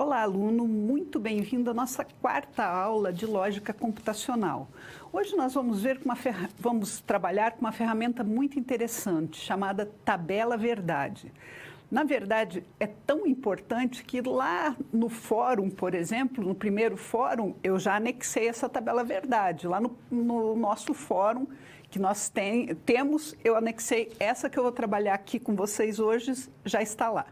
Olá, aluno, muito bem-vindo à nossa quarta aula de lógica computacional. Hoje nós vamos trabalhar com uma ferramenta muito interessante, chamada tabela verdade. Na verdade, é tão importante que lá no fórum, por exemplo, no primeiro fórum, eu já anexei essa tabela verdade. Lá no nosso fórum que nós temos, eu anexei essa que eu vou trabalhar aqui com vocês hoje, já está lá.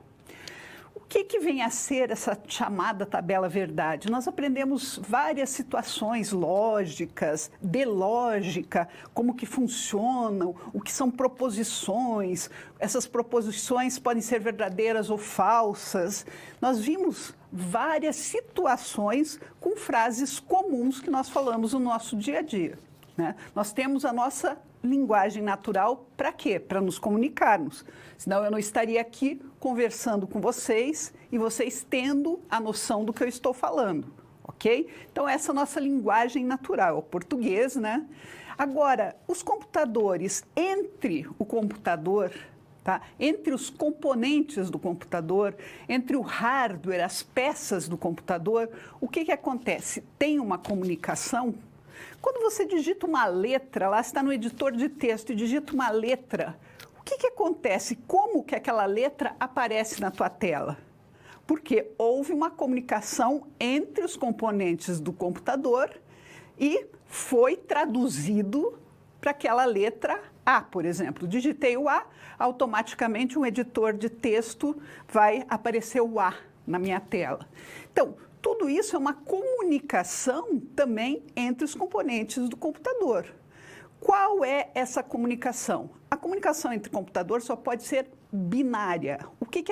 O que vem a ser essa chamada tabela verdade? Nós aprendemos várias situações lógicas, de lógica, como que funcionam, o que são proposições, essas proposições podem ser verdadeiras ou falsas. Nós vimos várias situações com frases comuns que nós falamos no nosso dia a dia, né? Nós temos a nossa linguagem natural para quê? Para nos comunicarmos. Senão eu não estaria aqui conversando com vocês e vocês tendo a noção do que eu estou falando, ok? Então, essa é a nossa linguagem natural, o português, né? Agora, os computadores, entre o computador, tá? Entre os componentes do computador, entre o hardware, as peças do computador, o que acontece? Tem uma comunicação. Quando você digita uma letra, lá está no editor de texto e digita uma letra, o que acontece? Como que aquela letra aparece na tua tela? Porque houve uma comunicação entre os componentes do computador e foi traduzido para aquela letra A, por exemplo. Digitei o A, automaticamente um editor de texto vai aparecer o A na minha tela. Então, tudo isso é uma comunicação também entre os componentes do computador. Qual é essa comunicação? A comunicação entre computador só pode ser binária. O que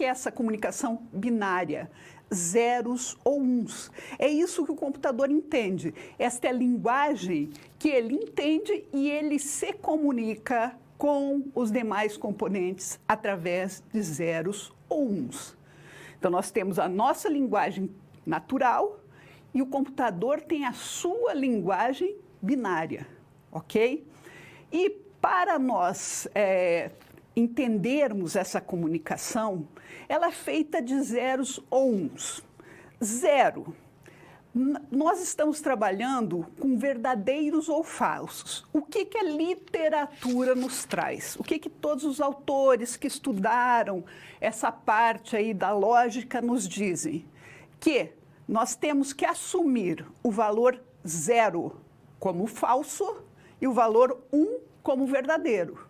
é essa comunicação binária? Zeros ou uns. É isso que o computador entende. Esta é a linguagem que ele entende e ele se comunica com os demais componentes através de zeros ou uns. Então, nós temos a nossa linguagem natural e o computador tem a sua linguagem binária, ok? E para nós entendermos essa comunicação, ela é feita de zeros ou uns. Zero. Nós estamos trabalhando com verdadeiros ou falsos. O que a literatura nos traz? O que todos os autores que estudaram essa parte aí da lógica nos dizem? Que nós temos que assumir o valor zero como falso e o valor 1 como verdadeiro.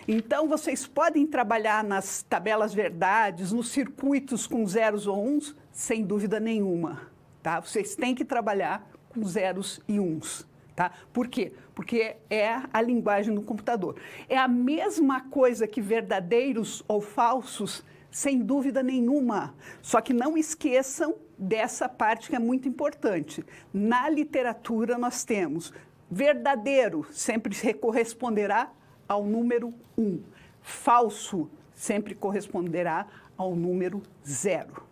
Então, vocês podem trabalhar nas tabelas verdades, nos circuitos com zeros ou uns, sem dúvida nenhuma. Tá? Vocês têm que trabalhar com zeros e uns. Tá? Por quê? Porque é a linguagem do computador. É a mesma coisa que verdadeiros ou falsos, sem dúvida nenhuma. Só que não esqueçam dessa parte que é muito importante. Na literatura nós temos verdadeiro sempre corresponderá ao número 1. Falso sempre corresponderá ao número 0.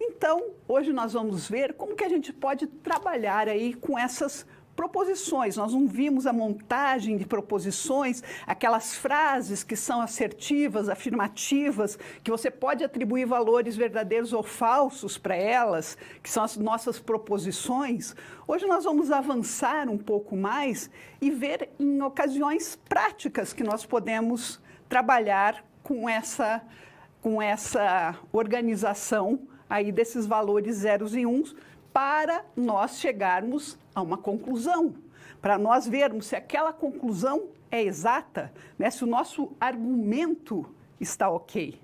Então, hoje nós vamos ver como que a gente pode trabalhar aí com essas proposições. Nós não vimos a montagem de proposições, aquelas frases que são assertivas, afirmativas, que você pode atribuir valores verdadeiros ou falsos para elas, que são as nossas proposições. Hoje nós vamos avançar um pouco mais e ver em ocasiões práticas que nós podemos trabalhar com essa organização aí desses valores zeros e uns, para nós chegarmos a uma conclusão, para nós vermos se aquela conclusão é exata, né? Se o nosso argumento está ok.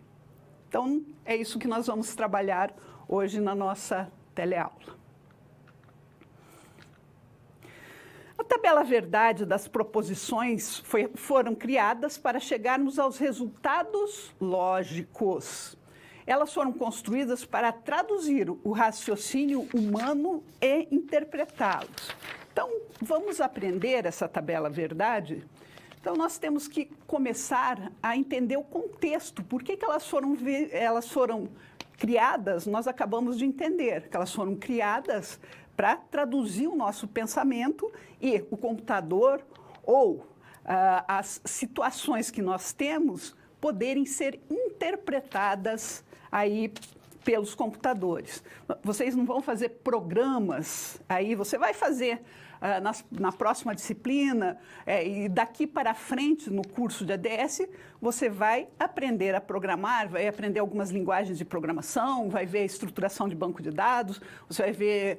Então, é isso que nós vamos trabalhar hoje na nossa teleaula. A tabela verdade das proposições foram criadas para chegarmos aos resultados lógicos. Elas foram construídas para traduzir o raciocínio humano e interpretá-los. Então, vamos aprender essa tabela verdade? Então, nós temos que começar a entender o contexto. Por que elas foram criadas? Nós acabamos de entender que elas foram criadas para traduzir o nosso pensamento e o computador ou as situações que nós temos poderem ser interpretadas aí pelos computadores. Vocês não vão fazer programas, aí você vai fazer na próxima disciplina, e daqui para frente, no curso de ADS, você vai aprender a programar, vai aprender algumas linguagens de programação, vai ver a estruturação de banco de dados, você vai ver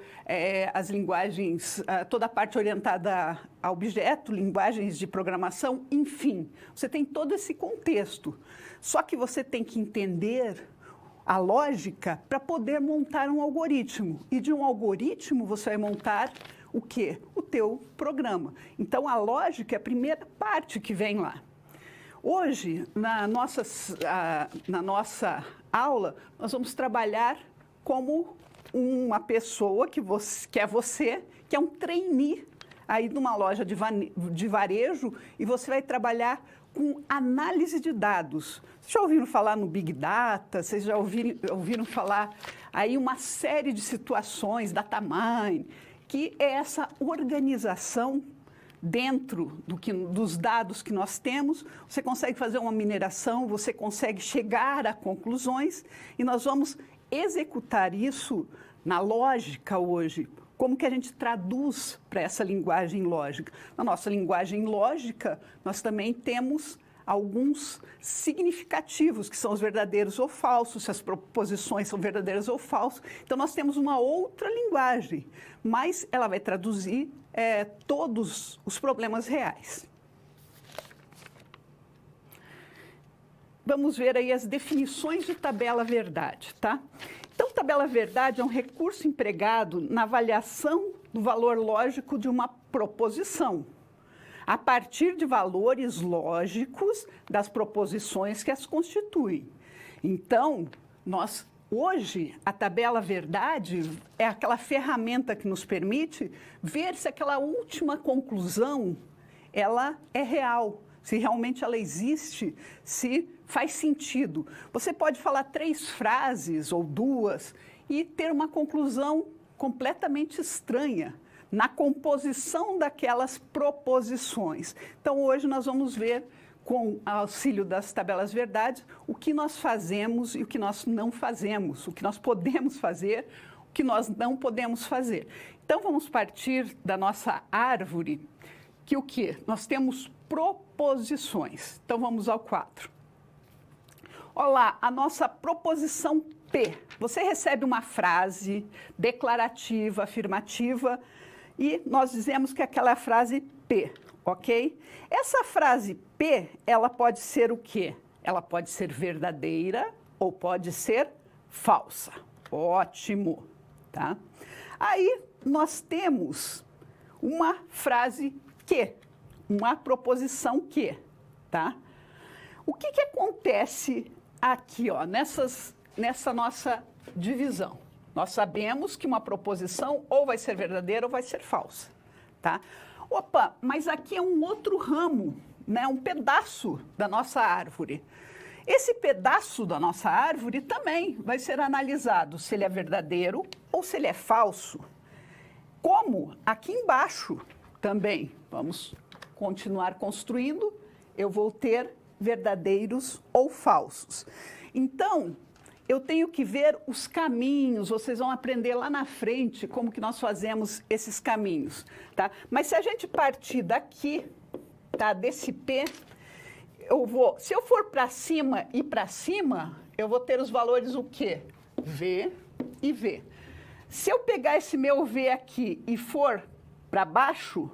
as linguagens, toda a parte orientada a objeto, linguagens de programação, enfim. Você tem todo esse contexto. Só que você tem que entender a lógica para poder montar um algoritmo. E de um algoritmo você vai montar o quê? O teu programa. Então, a lógica é a primeira parte que vem lá. Hoje, na nossa aula, nós vamos trabalhar como uma pessoa que é você, que é um trainee aí numa loja de varejo, e você vai trabalhar com análise de dados. Vocês já ouviram falar no Big Data? Vocês já ouviram falar aí uma série de situações, data mine, que é essa organização dentro dos dados que nós temos. Você consegue fazer uma mineração, você consegue chegar a conclusões, e nós vamos executar isso na lógica hoje. Como que a gente traduz para essa linguagem lógica? Na nossa linguagem lógica, nós também temos alguns significativos, que são os verdadeiros ou falsos, se as proposições são verdadeiras ou falsas. Então, nós temos uma outra linguagem, mas ela vai traduzir todos os problemas reais. Vamos ver aí as definições de tabela verdade, tá? Então, tabela verdade é um recurso empregado na avaliação do valor lógico de uma proposição, a partir de valores lógicos das proposições que as constituem. Então, hoje, a tabela verdade é aquela ferramenta que nos permite ver se aquela última conclusão ela é real, se realmente ela existe, se faz sentido. Você pode falar 3 frases ou 2 e ter uma conclusão completamente estranha na composição daquelas proposições. Então, hoje nós vamos ver, com auxílio das tabelas verdades, o que nós fazemos e o que nós não fazemos, o que nós podemos fazer, o que nós não podemos fazer. Então, vamos partir da nossa árvore, que o quê? Nós temos proposições. Então, vamos ao quadro. Olha lá, a nossa proposição P. Você recebe uma frase declarativa, afirmativa, e nós dizemos que aquela é a frase P, ok? Essa frase P, ela pode ser o quê? Ela pode ser verdadeira ou pode ser falsa. Ótimo, tá? Aí nós temos uma frase que, uma proposição que, tá? O que acontece aqui, ó, nessa nossa divisão? Nós sabemos que uma proposição ou vai ser verdadeira ou vai ser falsa, tá? Opa, mas aqui é um outro ramo, né? Um pedaço da nossa árvore. Esse pedaço da nossa árvore também vai ser analisado se ele é verdadeiro ou se ele é falso. Como aqui embaixo também, vamos continuar construindo, eu vou ter verdadeiros ou falsos. Então, eu tenho que ver os caminhos, vocês vão aprender lá na frente como que nós fazemos esses caminhos, tá? Mas se a gente partir daqui, tá, desse P, se eu for para cima e para cima, eu vou ter os valores o quê? V e V. Se eu pegar esse meu V aqui e for para baixo,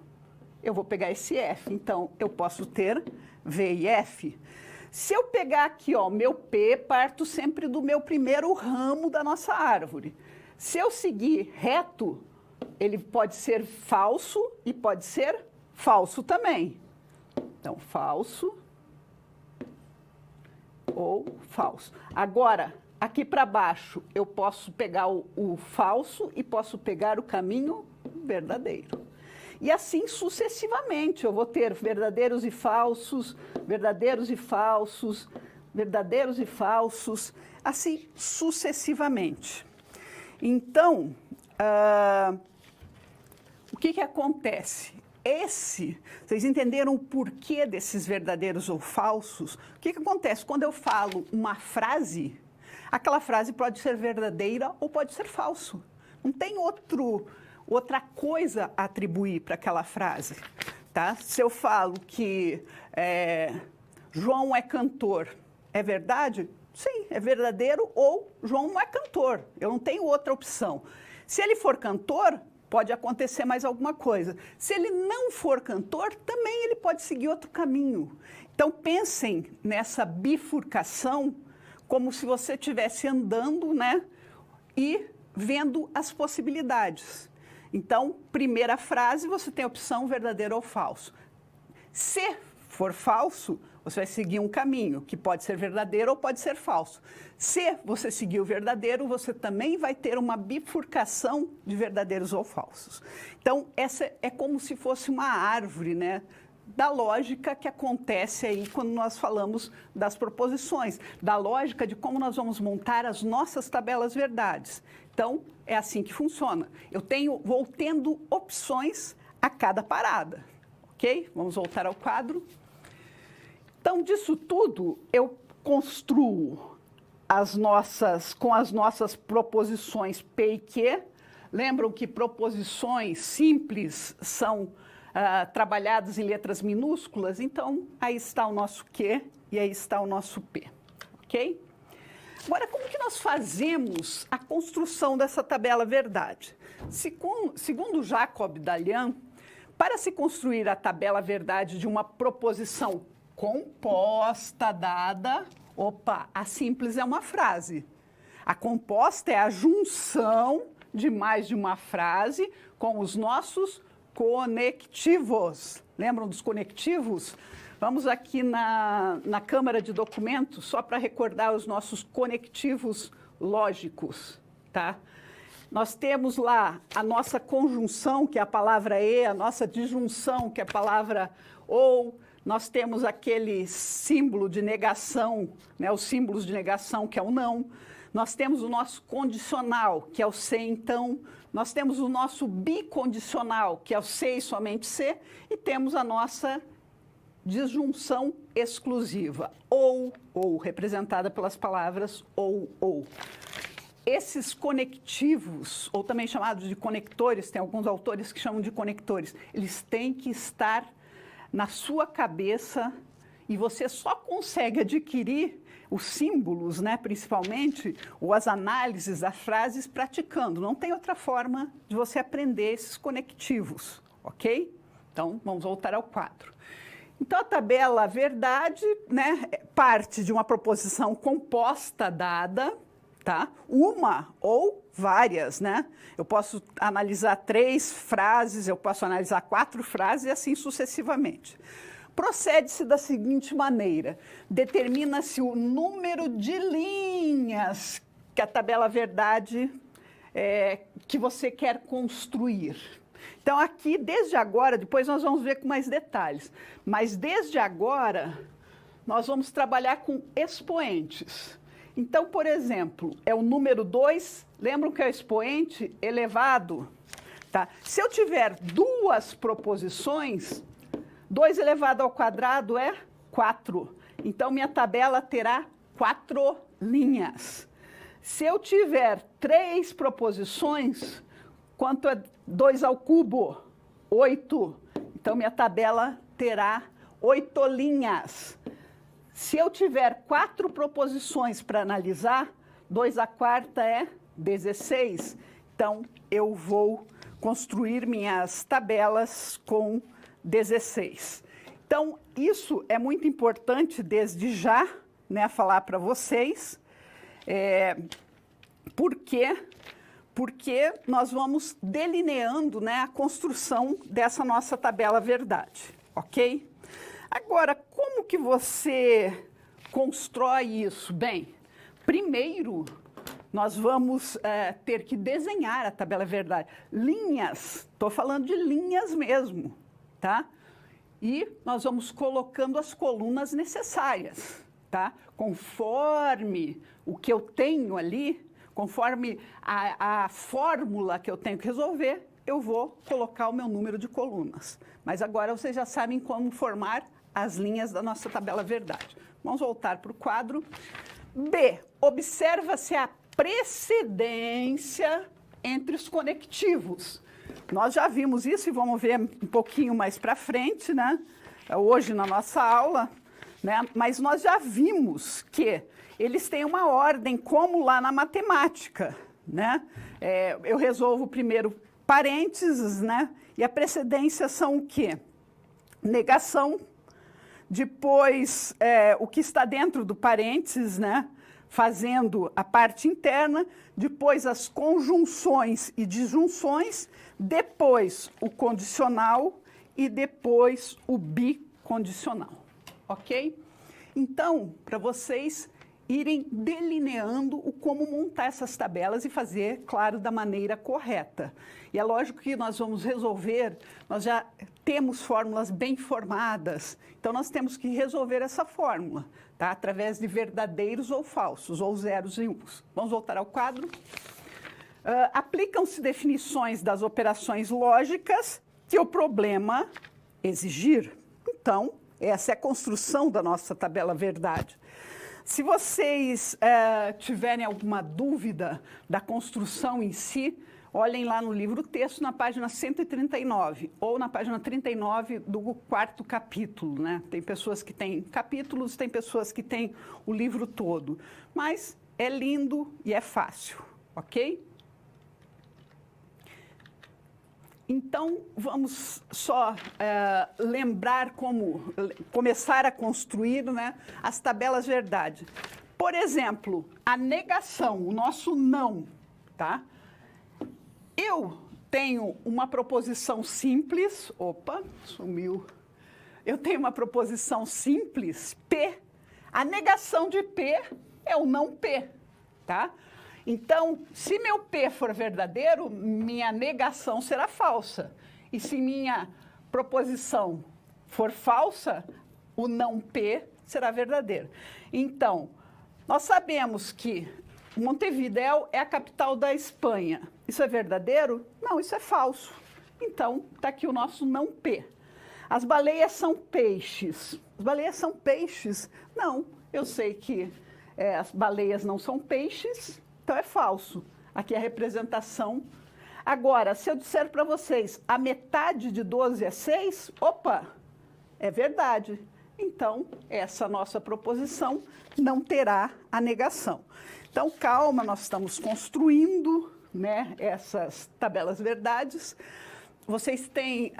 eu vou pegar esse F. Então, eu posso ter V e F. Se eu pegar aqui, ó, meu P, parto sempre do meu primeiro ramo da nossa árvore. Se eu seguir reto, ele pode ser falso e pode ser falso também. Então, falso ou falso. Agora, aqui para baixo, eu posso pegar o falso e posso pegar o caminho verdadeiro. E assim sucessivamente, eu vou ter verdadeiros e falsos, verdadeiros e falsos, verdadeiros e falsos, assim sucessivamente. Então, o que acontece? Vocês entenderam o porquê desses verdadeiros ou falsos? O que acontece? Quando eu falo uma frase, aquela frase pode ser verdadeira ou pode ser falso. Não tem outra coisa a atribuir para aquela frase. Tá? Se eu falo que João é cantor, é verdade? Sim, é verdadeiro, ou João não é cantor. Eu não tenho outra opção. Se ele for cantor, pode acontecer mais alguma coisa. Se ele não for cantor, também ele pode seguir outro caminho. Então, pensem nessa bifurcação como se você estivesse andando, né, e vendo as possibilidades. Então, primeira frase, você tem a opção verdadeiro ou falso. Se for falso, você vai seguir um caminho, que pode ser verdadeiro ou pode ser falso. Se você seguir o verdadeiro, você também vai ter uma bifurcação de verdadeiros ou falsos. Então, essa é como se fosse uma árvore, né, da lógica que acontece aí quando nós falamos das proposições, da lógica de como nós vamos montar as nossas tabelas verdades. Então, é assim que funciona. Vou tendo opções a cada parada, ok? Vamos voltar ao quadro. Então, disso tudo, eu construo com as nossas proposições P e Q. Lembram que proposições simples são trabalhadas em letras minúsculas? Então, aí está o nosso Q e aí está o nosso P, ok? Agora, como que nós fazemos a construção dessa tabela verdade? Segundo Jacob Dallian, para se construir a tabela verdade de uma proposição composta dada, a simples é uma frase. A composta é a junção de mais de uma frase com os nossos conectivos. Lembram dos conectivos? Vamos aqui na Câmara de Documentos, só para recordar os nossos conectivos lógicos, tá? Nós temos lá a nossa conjunção, que é a palavra e, a nossa disjunção, que é a palavra ou. Nós temos aquele símbolo de negação, né, os símbolos de negação, que é o não. Nós temos o nosso condicional, que é o se, então. Nós temos o nosso bicondicional, que é o se e somente se. E temos a nossa disjunção exclusiva, ou, representada pelas palavras ou. Esses conectivos, ou também chamados de conectores, tem alguns autores que chamam de conectores, eles têm que estar na sua cabeça, e você só consegue adquirir os símbolos, né, principalmente, ou as análises das frases praticando. Não tem outra forma de você aprender esses conectivos, ok? Então, vamos voltar ao quadro. Então, a tabela verdade, né, parte de uma proposição composta dada, tá? Uma ou várias, né? Eu posso analisar 3 frases, eu posso analisar 4 frases e assim sucessivamente. Procede-se da seguinte maneira: determina-se o número de linhas que a tabela verdade que você quer construir. Então, aqui, desde agora, depois nós vamos ver com mais detalhes, mas desde agora, nós vamos trabalhar com expoentes. Então, por exemplo, é o número 2, lembram que é o expoente elevado? Tá? Se eu tiver 2 proposições, 2 elevado ao quadrado é 4. Então, minha tabela terá 4 linhas. Se eu tiver 3 proposições, quanto é 2 ao cubo? 8. Então, minha tabela terá 8 linhas. Se eu tiver 4 proposições para analisar, 2 à quarta é 16. Então, eu vou construir minhas tabelas com 16. Então, isso é muito importante desde já, né, falar para vocês. Por quê? Porque nós vamos delineando, né, a construção dessa nossa tabela verdade, ok? Agora, como que você constrói isso? Bem, primeiro, nós vamos ter que desenhar a tabela verdade. Linhas, estou falando de linhas mesmo, tá? E nós vamos colocando as colunas necessárias, tá? Conforme o que eu tenho ali, conforme a fórmula que eu tenho que resolver, eu vou colocar o meu número de colunas. Mas agora vocês já sabem como formar as linhas da nossa tabela verdade. Vamos voltar para o quadro. B, observa-se a precedência entre os conectivos. Nós já vimos isso e vamos ver um pouquinho mais para frente, né? Hoje na nossa aula, né? Mas nós já vimos que eles têm uma ordem, como lá na matemática, né? Eu resolvo primeiro parênteses, né? E a precedência são o quê? Negação, depois o que está dentro do parênteses, né? Fazendo a parte interna, depois as conjunções e disjunções, depois o condicional e depois o bicondicional, ok? Então, para vocês irem delineando o como montar essas tabelas e fazer, claro, da maneira correta. E é lógico que nós vamos resolver, nós já temos fórmulas bem formadas, então nós temos que resolver essa fórmula, tá? Através de verdadeiros ou falsos, ou zeros e uns. Vamos voltar ao quadro. Aplicam-se definições das operações lógicas que o problema exigir. Então, essa é a construção da nossa tabela verdade. Se vocês tiverem alguma dúvida da construção em si, olhem lá no livro texto, na página 139, ou na página 39 do 4º capítulo, né? Tem pessoas que têm capítulos, tem pessoas que têm o livro todo. Mas é lindo e é fácil, ok? Então, vamos só lembrar como começar a construir, né, as tabelas verdade. Por exemplo, a negação, o nosso não, tá? Eu tenho uma proposição simples, opa, sumiu. Eu tenho uma proposição simples, P. A negação de P é o não P, tá? Então, se meu P for verdadeiro, minha negação será falsa. E se minha proposição for falsa, o não P será verdadeiro. Então, nós sabemos que Montevidéu é a capital da Espanha. Isso é verdadeiro? Não, isso é falso. Então, está aqui o nosso não P. As baleias são peixes. As baleias são peixes? Não, eu sei que as baleias não são peixes, então é falso. Aqui é a representação. Agora, se eu disser para vocês, a metade de 12 é 6, opa, é verdade. Então, essa nossa proposição não terá a negação. Então, calma, nós estamos construindo, né, essas tabelas verdades. Vocês têm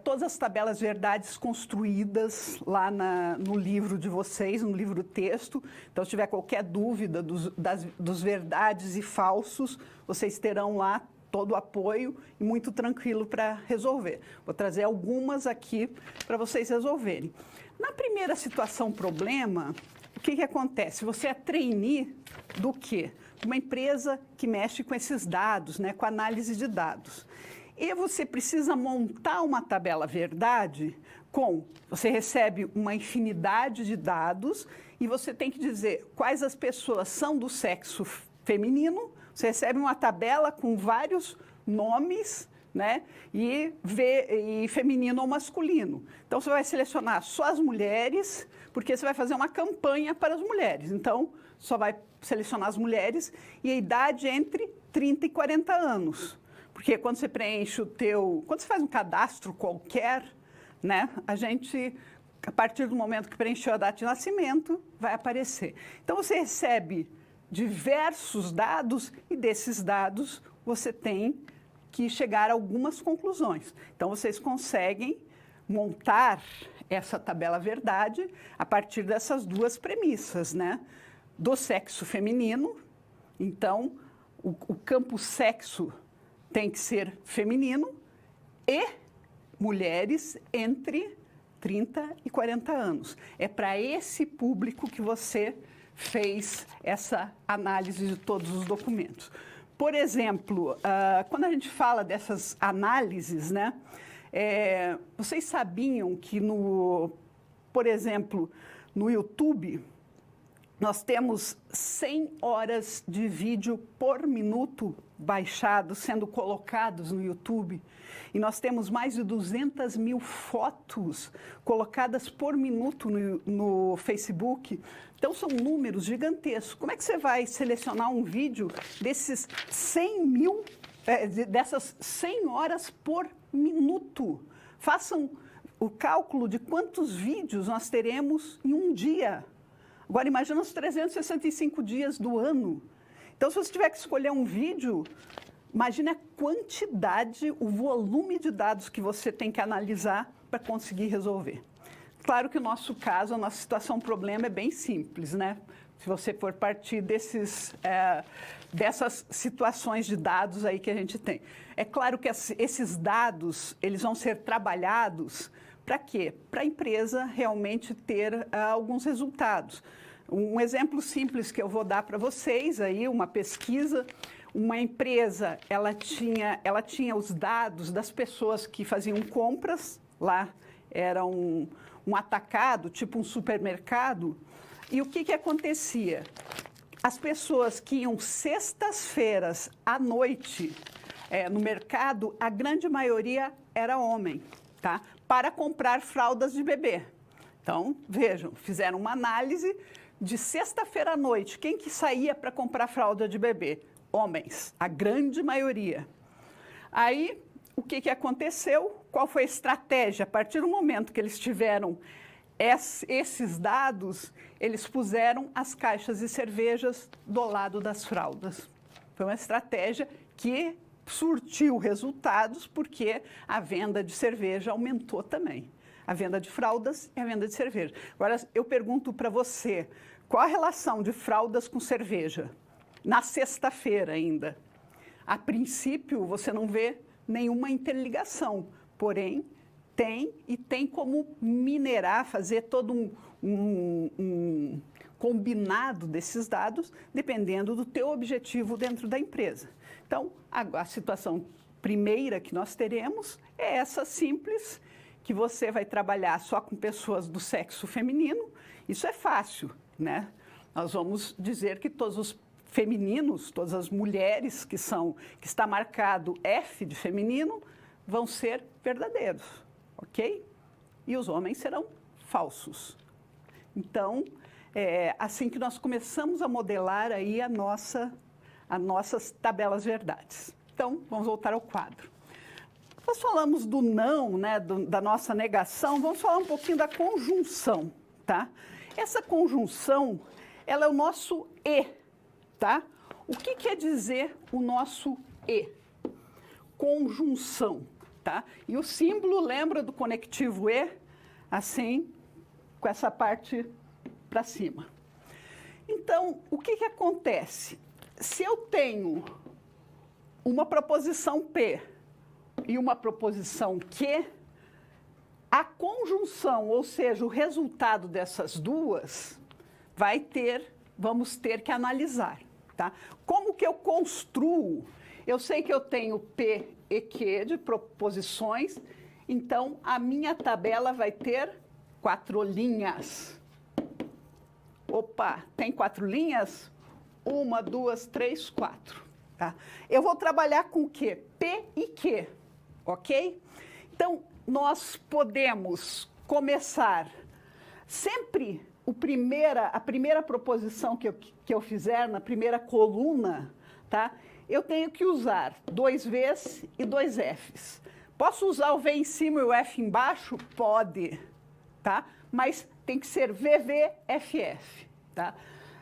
todas as tabelas verdades construídas lá no livro de vocês, no livro texto. Então, se tiver qualquer dúvida dos verdades e falsos, vocês terão lá todo o apoio e muito tranquilo para resolver. Vou trazer algumas aqui para vocês resolverem. Na primeira situação problema, o que acontece? Você é trainee do quê? Uma empresa que mexe com esses dados, né, com análise de dados. E você precisa montar uma tabela verdade você recebe uma infinidade de dados e você tem que dizer quais as pessoas são do sexo feminino. Você recebe uma tabela com vários nomes, né? E feminino ou masculino. Então, você vai selecionar só as mulheres, porque você vai fazer uma campanha para as mulheres. Então, só vai selecionar as mulheres e a idade entre 30 e 40 anos. Porque quando você preenche quando você faz um cadastro qualquer, né, a partir do momento que preencheu a data de nascimento, vai aparecer. Então, você recebe diversos dados e desses dados você tem que chegar a algumas conclusões. Então, vocês conseguem montar essa tabela verdade a partir dessas duas premissas, né? Do sexo feminino, então, o campo sexo tem que ser feminino e mulheres entre 30 e 40 anos. É para esse público que você fez essa análise de todos os documentos. Por exemplo, quando a gente fala dessas análises, né, vocês sabiam que, por exemplo, no YouTube, Nós temos 100 horas de vídeo por minuto baixados, sendo colocados no YouTube. E nós temos mais de 200 mil fotos colocadas por minuto no Facebook. Então, são números gigantescos. Como é que você vai selecionar um vídeo desses 100 mil, dessas 100 horas por minuto? Façam o cálculo de quantos vídeos nós teremos em um dia. Agora, imagina os 365 dias do ano. Então, se você tiver que escolher um vídeo, imagine a quantidade, o volume de dados que você tem que analisar para conseguir resolver. Claro que o nosso caso, a nossa situação, o problema é bem simples, né? Se você for partir dessas situações de dados aí que a gente tem. É claro que esses dados, eles vão ser trabalhados para quê? Para a empresa realmente ter alguns resultados. Um exemplo simples que eu vou dar para vocês aí, uma pesquisa, uma empresa, ela tinha os dados das pessoas que faziam compras, lá era um atacado, tipo um supermercado, e o que acontecia? As pessoas que iam sextas-feiras à noite no mercado, a grande maioria era homem, tá? Para comprar fraldas de bebê. Então, vejam, fizeram uma análise de sexta-feira à noite. Quem que saía para comprar fralda de bebê? Homens, a grande maioria. Aí, o que aconteceu? Qual foi a estratégia? A partir do momento que eles tiveram esses dados, eles puseram as caixas de cervejas do lado das fraldas. Foi uma estratégia que surtiu resultados porque a venda de cerveja aumentou também. A venda de fraldas e a venda de cerveja. Agora, eu pergunto para você, qual a relação de fraldas com cerveja? Na sexta-feira ainda. A princípio, você não vê nenhuma interligação, porém, tem como minerar, fazer todo um combinado desses dados, dependendo do teu objetivo dentro da empresa. Então, a situação primeira que nós teremos é essa simples, que você vai trabalhar só com pessoas do sexo feminino. Isso é fácil, né? Nós vamos dizer que todos os femininos, todas as mulheres que está marcado F de feminino, vão ser verdadeiros, ok? E os homens serão falsos. Então, assim que nós começamos a modelar aí as nossas tabelas verdades. Então, vamos voltar ao quadro. Nós falamos do não, né, da nossa negação, vamos falar um pouquinho da conjunção, tá? Essa conjunção, ela é o nosso e, tá? O que quer dizer o nosso e? Conjunção, tá? E o símbolo, lembra do conectivo e? Assim, com essa parte para cima. Então, o que acontece? Se eu tenho uma proposição P e uma proposição Q, a conjunção, ou seja, o resultado dessas duas, vamos ter que analisar, tá? Como que eu construo? Eu sei que eu tenho P e Q de proposições, então a minha tabela vai ter 4 linhas. Opa, tem 4 linhas? 1, 2, 3, 4. Tá? Eu vou trabalhar com o quê? P e Q, ok? Então, nós podemos começar sempre a primeira proposição que eu fizer na primeira coluna, tá? Eu tenho que usar 2 Vs e 2 Fs. Posso usar o V em cima e o F embaixo? Pode, tá? Mas tem que ser VVFF, tá?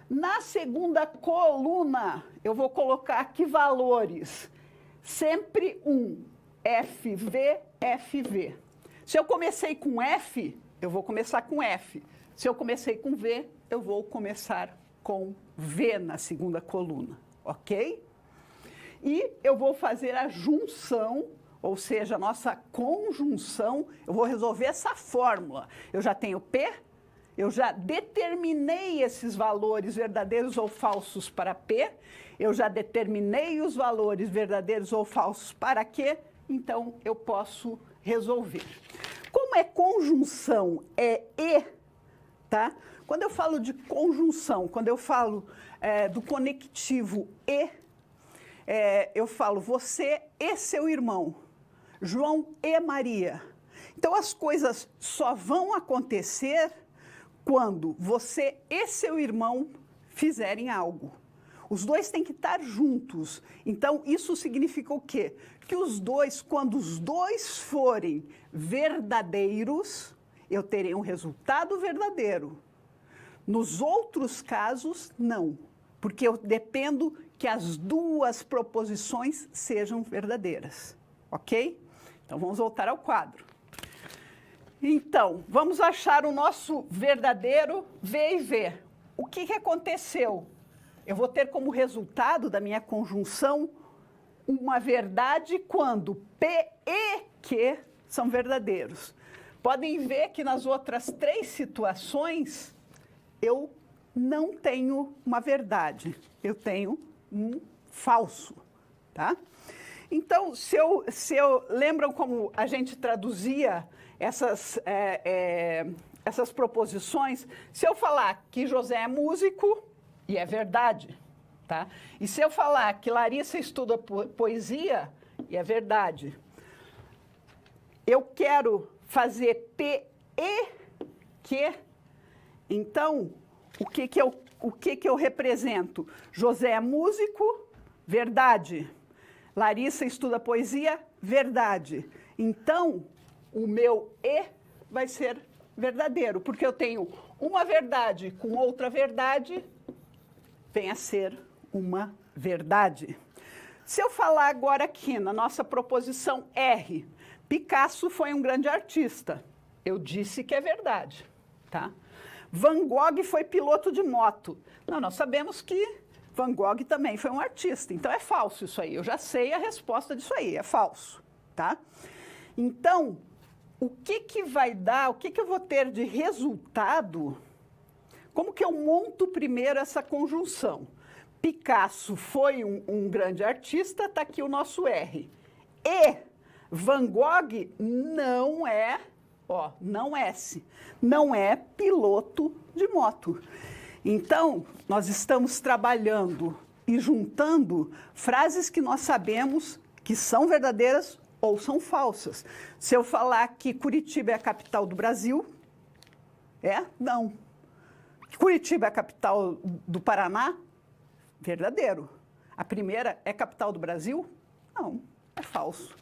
Na segunda coluna, eu vou colocar aqui valores. Sempre FV. Se eu comecei com F, eu vou começar com F. Se eu comecei com V, eu vou começar com V na segunda coluna, ok? E eu vou fazer a junção, ou seja, a nossa conjunção, eu vou resolver essa fórmula. Eu já tenho P, eu já determinei esses valores verdadeiros ou falsos para P, eu já determinei os valores verdadeiros ou falsos para Q, então eu posso resolver. Como é conjunção, é E, tá? Quando eu falo de conjunção, quando eu falo do conectivo e, eu falo você e seu irmão, João e Maria. Então, as coisas só vão acontecer quando você e seu irmão fizerem algo. Os dois têm que estar juntos. Então, isso significa o quê? Que os dois, quando os dois forem verdadeiros, eu terei um resultado verdadeiro. Nos outros casos, não. Porque eu dependo que as duas proposições sejam verdadeiras. Ok? Então, vamos voltar ao quadro. Então, vamos achar o nosso verdadeiro V e V. O que aconteceu? Eu vou ter como resultado da minha conjunção uma verdade quando P e Q são verdadeiros. Podem ver que nas outras 3 situações eu não tenho uma verdade, eu tenho um falso, tá? Então, lembram como a gente traduzia essas proposições? Se eu falar que José é músico, e é verdade, tá? E se eu falar que Larissa estuda poesia, e é verdade. Eu quero fazer P e Q, então, o que eu represento? José é músico, verdade. Larissa estuda poesia, verdade. Então, o meu E vai ser verdadeiro, porque eu tenho uma verdade com outra verdade, vem a ser uma verdade. Se eu falar agora aqui na nossa proposição R, Picasso foi um grande artista. Eu disse que é verdade, tá? Van Gogh foi piloto de moto. Não, nós sabemos que Van Gogh também foi um artista, então é falso isso aí. Eu já sei a resposta disso aí, é falso, tá? Então, o que vai dar, o que eu vou ter de resultado? Como que eu monto primeiro essa conjunção? Picasso foi um grande artista, está aqui o nosso R. E Van Gogh não é, não S, não é piloto de moto. Então, nós estamos trabalhando e juntando frases que nós sabemos que são verdadeiras ou são falsas. Se eu falar que Curitiba é a capital do Brasil, não. Curitiba é a capital do Paraná? Verdadeiro. A primeira é capital do Brasil? Não, é falso.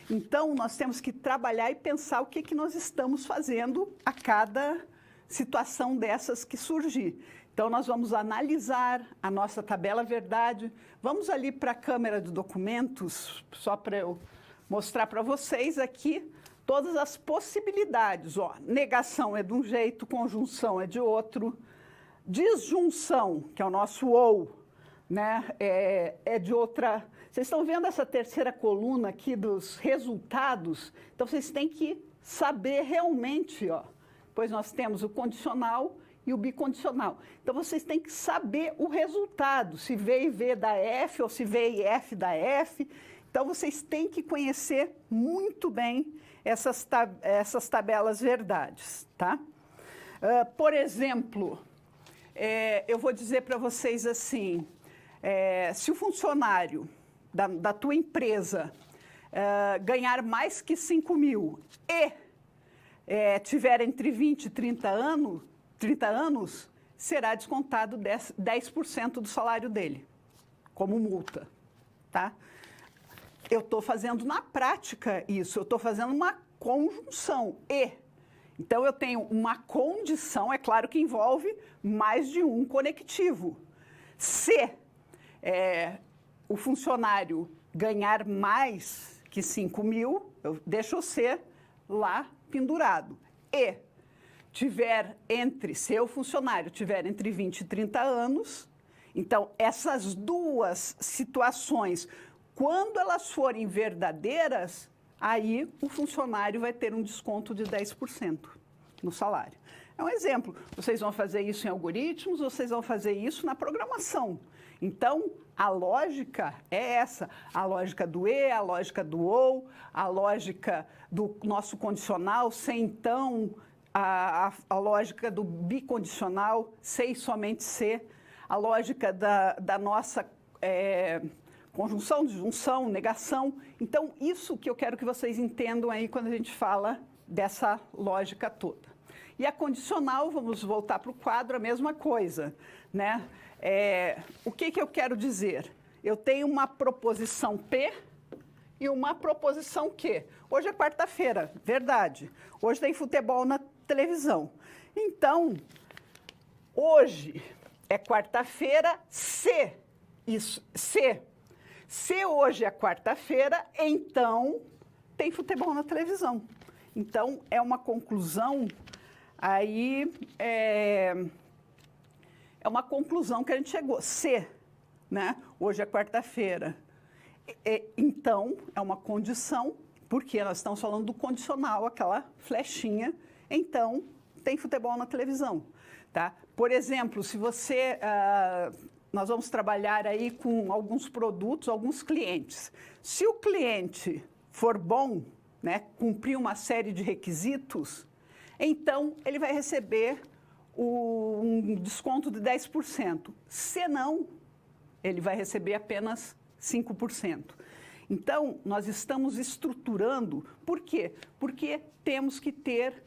Então, nós temos que trabalhar e pensar o que nós estamos fazendo a cada situação dessas que surgir. Então, nós vamos analisar a nossa tabela verdade. Vamos ali para a câmera de documentos, só para eu mostrar para vocês aqui todas as possibilidades. Negação é de um jeito, conjunção é de outro. Disjunção, que é o nosso ou, né, é de outra. Vocês estão vendo essa terceira coluna aqui dos resultados? Então, vocês têm que saber realmente, pois nós temos o condicional e o bicondicional. Então, vocês têm que saber o resultado, se V e V da F ou se V e F da F. Então, vocês têm que conhecer muito bem essas tabelas verdades, tá? Por exemplo, eu vou dizer para vocês assim, se o funcionário da tua empresa ganhar mais que 5 mil e tiver entre 20 e 30 anos, será descontado 10% do salário dele, como multa, tá? Eu estou fazendo na prática isso, eu estou fazendo uma conjunção e. Então, eu tenho uma condição, é claro que envolve mais de um conectivo. Se o funcionário ganhar mais que 5 mil, eu deixo o C lá pendurado. E se o funcionário tiver entre 20 e 30 anos, então, essas duas situações, quando elas forem verdadeiras, aí o funcionário vai ter um desconto de 10% no salário. É um exemplo. Vocês vão fazer isso em algoritmos, vocês vão fazer isso na programação. Então, a lógica é essa. A lógica do E, a lógica do OU, a lógica do nosso condicional, se então, a lógica do bicondicional, ser e somente ser, a lógica da nossa conjunção, disjunção, negação. Então, isso que eu quero que vocês entendam aí quando a gente fala dessa lógica toda. E a condicional, vamos voltar para o quadro, a mesma coisa, né? O que eu quero dizer? Eu tenho uma proposição P e uma proposição Q. Hoje é quarta-feira, verdade. Hoje tem futebol na televisão. Então, hoje é quarta-feira, se hoje é quarta-feira, então tem futebol na televisão. Então, é uma conclusão aí, é uma conclusão que a gente chegou. Se, né? Hoje é quarta-feira. Então, é uma condição, porque nós estamos falando do condicional, aquela flechinha. Então, tem futebol na televisão. Tá? Por exemplo, se você... nós vamos trabalhar aí com alguns produtos, alguns clientes. Se o cliente for bom, né, cumprir uma série de requisitos, então ele vai receber um desconto de 10%. Se não, ele vai receber apenas 5%. Então, nós estamos estruturando. Por quê? Porque temos que ter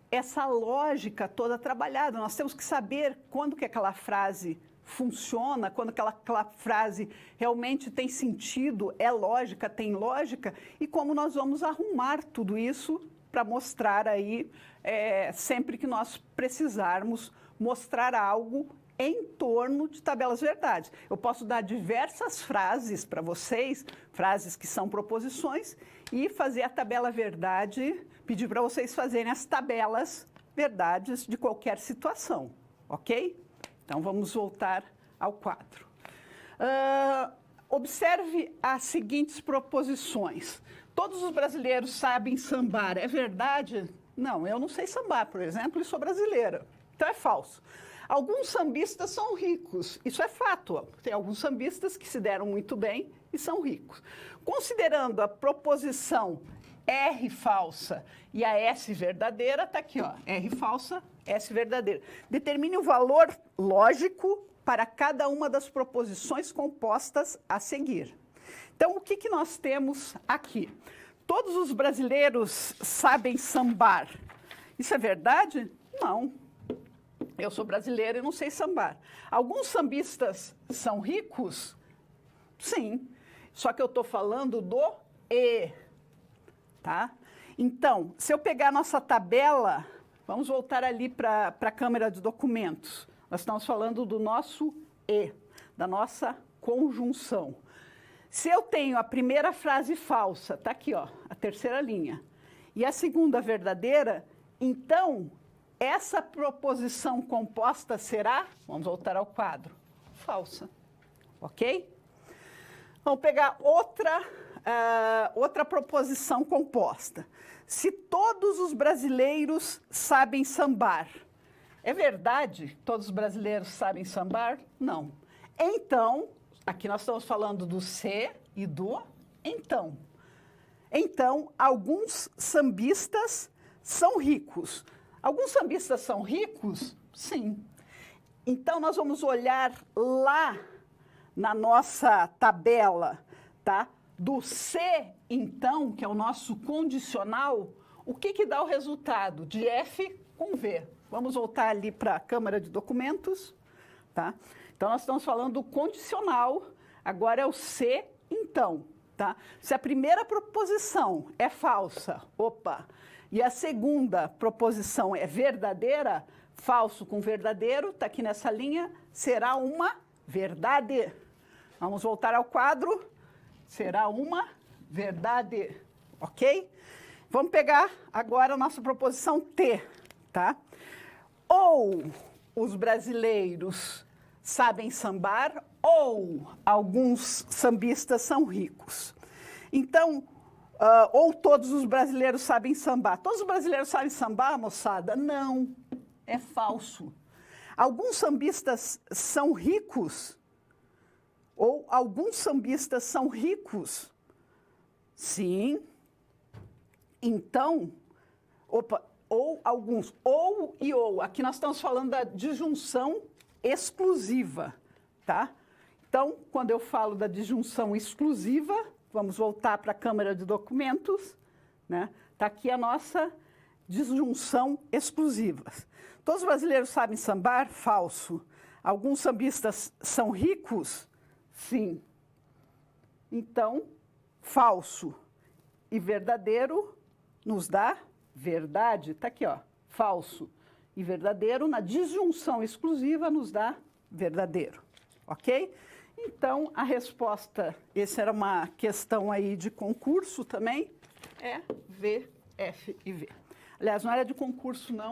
essa lógica toda trabalhada. Nós temos que saber quando que aquela frase funciona, quando aquela frase realmente tem sentido, é lógica, tem lógica, e como nós vamos arrumar tudo isso para mostrar aí, sempre que nós precisarmos mostrar algo em torno de tabelas verdades. Eu posso dar diversas frases para vocês, frases que são proposições, e fazer a tabela verdade, pedir para vocês fazerem as tabelas verdades de qualquer situação, ok? Então, vamos voltar ao quadro. Observe as seguintes proposições. Todos os brasileiros sabem sambar. É verdade? Não, eu não sei sambar, por exemplo, e sou brasileira. Então, é falso. Alguns sambistas são ricos. Isso é fato. Tem alguns sambistas que se deram muito bem e são ricos. Considerando a proposição R falsa e a S verdadeira, está aqui, ó, R falsa, S verdadeira. Determine o valor lógico para cada uma das proposições compostas a seguir. Então, o que nós temos aqui? Todos os brasileiros sabem sambar. Isso é verdade? Não. Eu sou brasileira e não sei sambar. Alguns sambistas são ricos? Sim. Só que eu estou falando do E. Tá? Então, se eu pegar a nossa tabela, vamos voltar ali para a câmera de documentos. Nós estamos falando do nosso E, da nossa conjunção. Se eu tenho a primeira frase falsa, está aqui, ó, a terceira linha, e a segunda verdadeira, então, essa proposição composta será, vamos voltar ao quadro, falsa. Ok? Vamos pegar outra proposição composta. Se todos os brasileiros sabem sambar, é verdade? Todos os brasileiros sabem sambar? Não. Então, aqui nós estamos falando do se e do então. Então, alguns sambistas são ricos. Alguns sambistas são ricos? Sim. Então, nós vamos olhar lá na nossa tabela, tá? Do se, então, que é o nosso condicional, o que dá o resultado? De F com V. Vamos voltar ali para a câmara de documentos, tá? Então, nós estamos falando do condicional, agora é o se, então, tá? Se a primeira proposição é falsa, opa, e a segunda proposição é verdadeira, falso com verdadeiro, está aqui nessa linha, será uma verdade. Vamos voltar ao quadro. Será uma verdade, ok? Vamos pegar agora a nossa proposição T, tá? Ou os brasileiros sabem sambar, ou alguns sambistas são ricos. Então, ou todos os brasileiros sabem sambar. Todos os brasileiros sabem sambar, moçada? Não, é falso. Alguns sambistas são ricos, ou alguns sambistas são ricos? Sim. Então, ou alguns, ou e ou. Aqui nós estamos falando da disjunção exclusiva, tá? Então, quando eu falo da disjunção exclusiva, vamos voltar para a Câmara de Documentos, né? Está aqui a nossa disjunção exclusiva. Todos os brasileiros sabem sambar? Falso. Alguns sambistas são ricos? Sim. Então, falso e verdadeiro nos dá verdade. Está aqui, ó, falso e verdadeiro, na disjunção exclusiva nos dá verdadeiro, ok? Então, a resposta, essa era uma questão aí de concurso também, é V, F e V. Aliás, não era de concurso, não,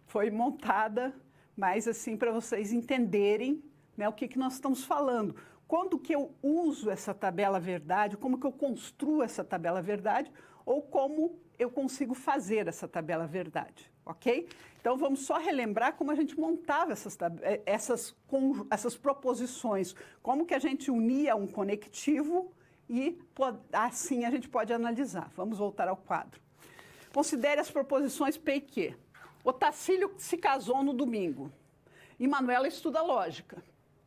foi montada, mas assim, para vocês entenderem, né, o que nós estamos falando. Quando que eu uso essa tabela verdade, como que eu construo essa tabela verdade, ou como eu consigo fazer essa tabela verdade, ok? Então, vamos só relembrar como a gente montava essas proposições, como que a gente unia um conectivo e assim a gente pode analisar. Vamos voltar ao quadro. Considere as proposições P e Q. Otacílio se casou no domingo e Manuela estuda lógica,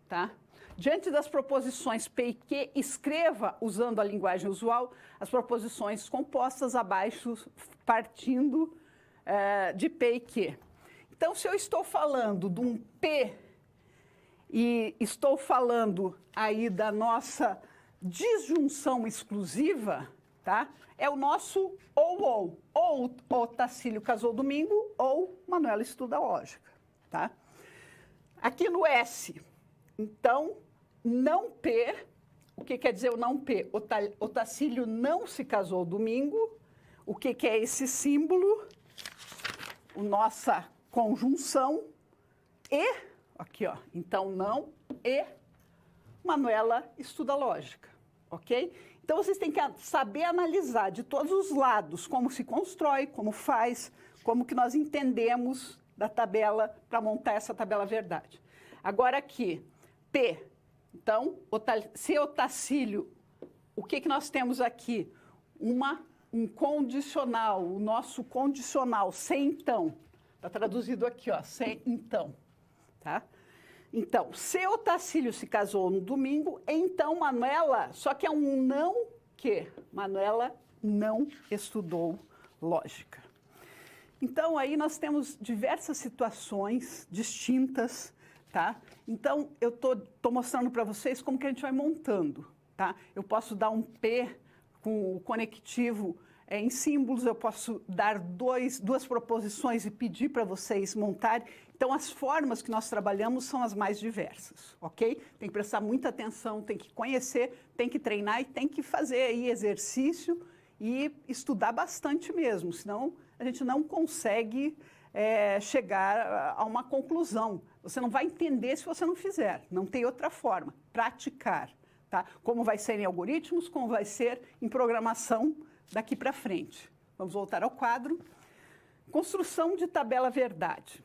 tá? Diante das proposições P e Q, escreva, usando a linguagem usual, as proposições compostas abaixo, partindo de P e Q. Então, se eu estou falando de um P e estou falando aí da nossa disjunção exclusiva, tá? É o nosso ou. Ou Otacílio casou domingo, ou Manuela estuda lógica, tá? Aqui no S, então, não P, o que quer dizer o não P? Otacílio não se casou domingo. O que é esse símbolo? A nossa conjunção e, aqui ó, então não, e Manuela estuda lógica, ok? Então, vocês têm que saber analisar de todos os lados como se constrói, como faz, como que nós entendemos da tabela para montar essa tabela verdade. Agora aqui, P. Então, se Otacílio, o que nós temos aqui? Um condicional, o nosso condicional, sem então. Está traduzido aqui, ó, sem então, tá? Então, se Otacílio se casou no domingo, então Manuela, só que é um não que Manuela não estudou lógica. Então, aí nós temos diversas situações distintas, tá? Então, eu tô mostrando para vocês como que a gente vai montando, tá? Eu posso dar um P com o conectivo em símbolos, eu posso dar duas proposições e pedir para vocês montarem. Então, as formas que nós trabalhamos são as mais diversas, ok? Tem que prestar muita atenção, tem que conhecer, tem que treinar e tem que fazer aí exercício e estudar bastante mesmo, senão a gente não consegue chegar a uma conclusão. Você não vai entender se você não fizer, não tem outra forma. Praticar, tá? Como vai ser em algoritmos, como vai ser em programação daqui para frente. Vamos voltar ao quadro. Construção de tabela verdade.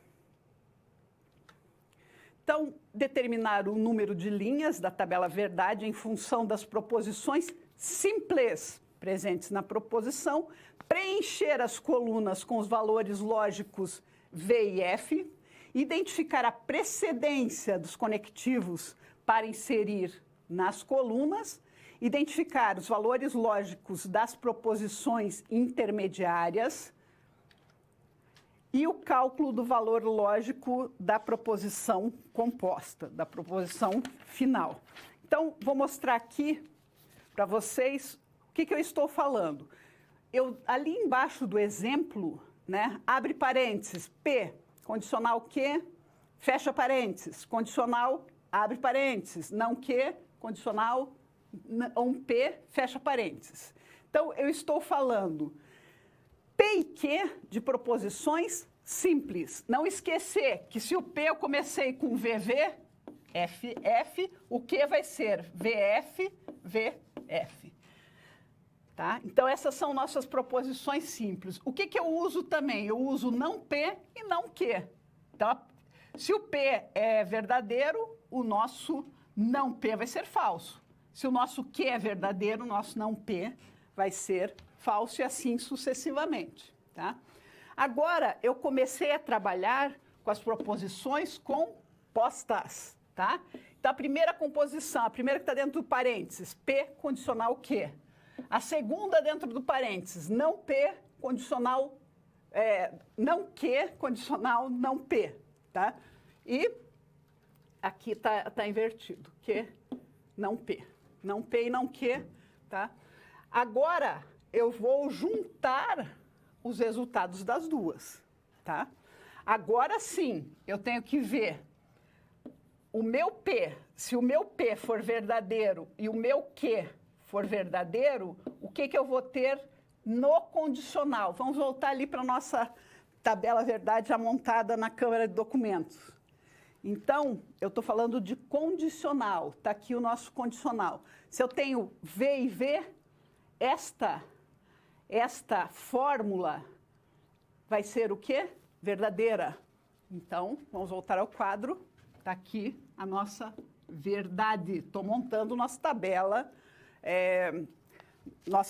Então, determinar o número de linhas da tabela verdade em função das proposições simples presentes na proposição, preencher as colunas com os valores lógicos V e F, identificar a precedência dos conectivos para inserir nas colunas, identificar os valores lógicos das proposições intermediárias e o cálculo do valor lógico da proposição composta, da proposição final. Então, vou mostrar aqui para vocês o que eu estou falando. Ali embaixo do exemplo, né, abre parênteses, P, condicional que, fecha parênteses, condicional, abre parênteses, não que, condicional, um P, fecha parênteses. Então, eu estou falando P e Q de proposições simples. Não esquecer que se o P eu comecei com VV, FF, o Q vai ser VF, VF. Tá? Então, essas são nossas proposições simples. O que eu uso também? Eu uso não P e não Q. Então, se o P é verdadeiro, o nosso não P vai ser falso. Se o nosso Q é verdadeiro, o nosso não P vai ser falso e assim sucessivamente. tá? Agora, eu comecei a trabalhar com as proposições compostas, tá? Então, a primeira composição, a primeira que está dentro do parênteses, P condicional Q. A segunda dentro do parênteses, não P condicional, não Q condicional não P, tá? E aqui tá invertido, Q, não P. Não P e não Q, tá? Agora, eu vou juntar os resultados das duas, tá? Agora sim, eu tenho que ver o meu P, se o meu P for verdadeiro e o meu Q for verdadeiro, o que eu vou ter no condicional? Vamos voltar ali para a nossa tabela verdade já montada na Câmara de Documentos. Então, eu estou falando de condicional, está aqui o nosso condicional. Se eu tenho V e V, esta fórmula vai ser o quê? Verdadeira. Então, vamos voltar ao quadro. Está aqui a nossa verdade. Estou montando nossa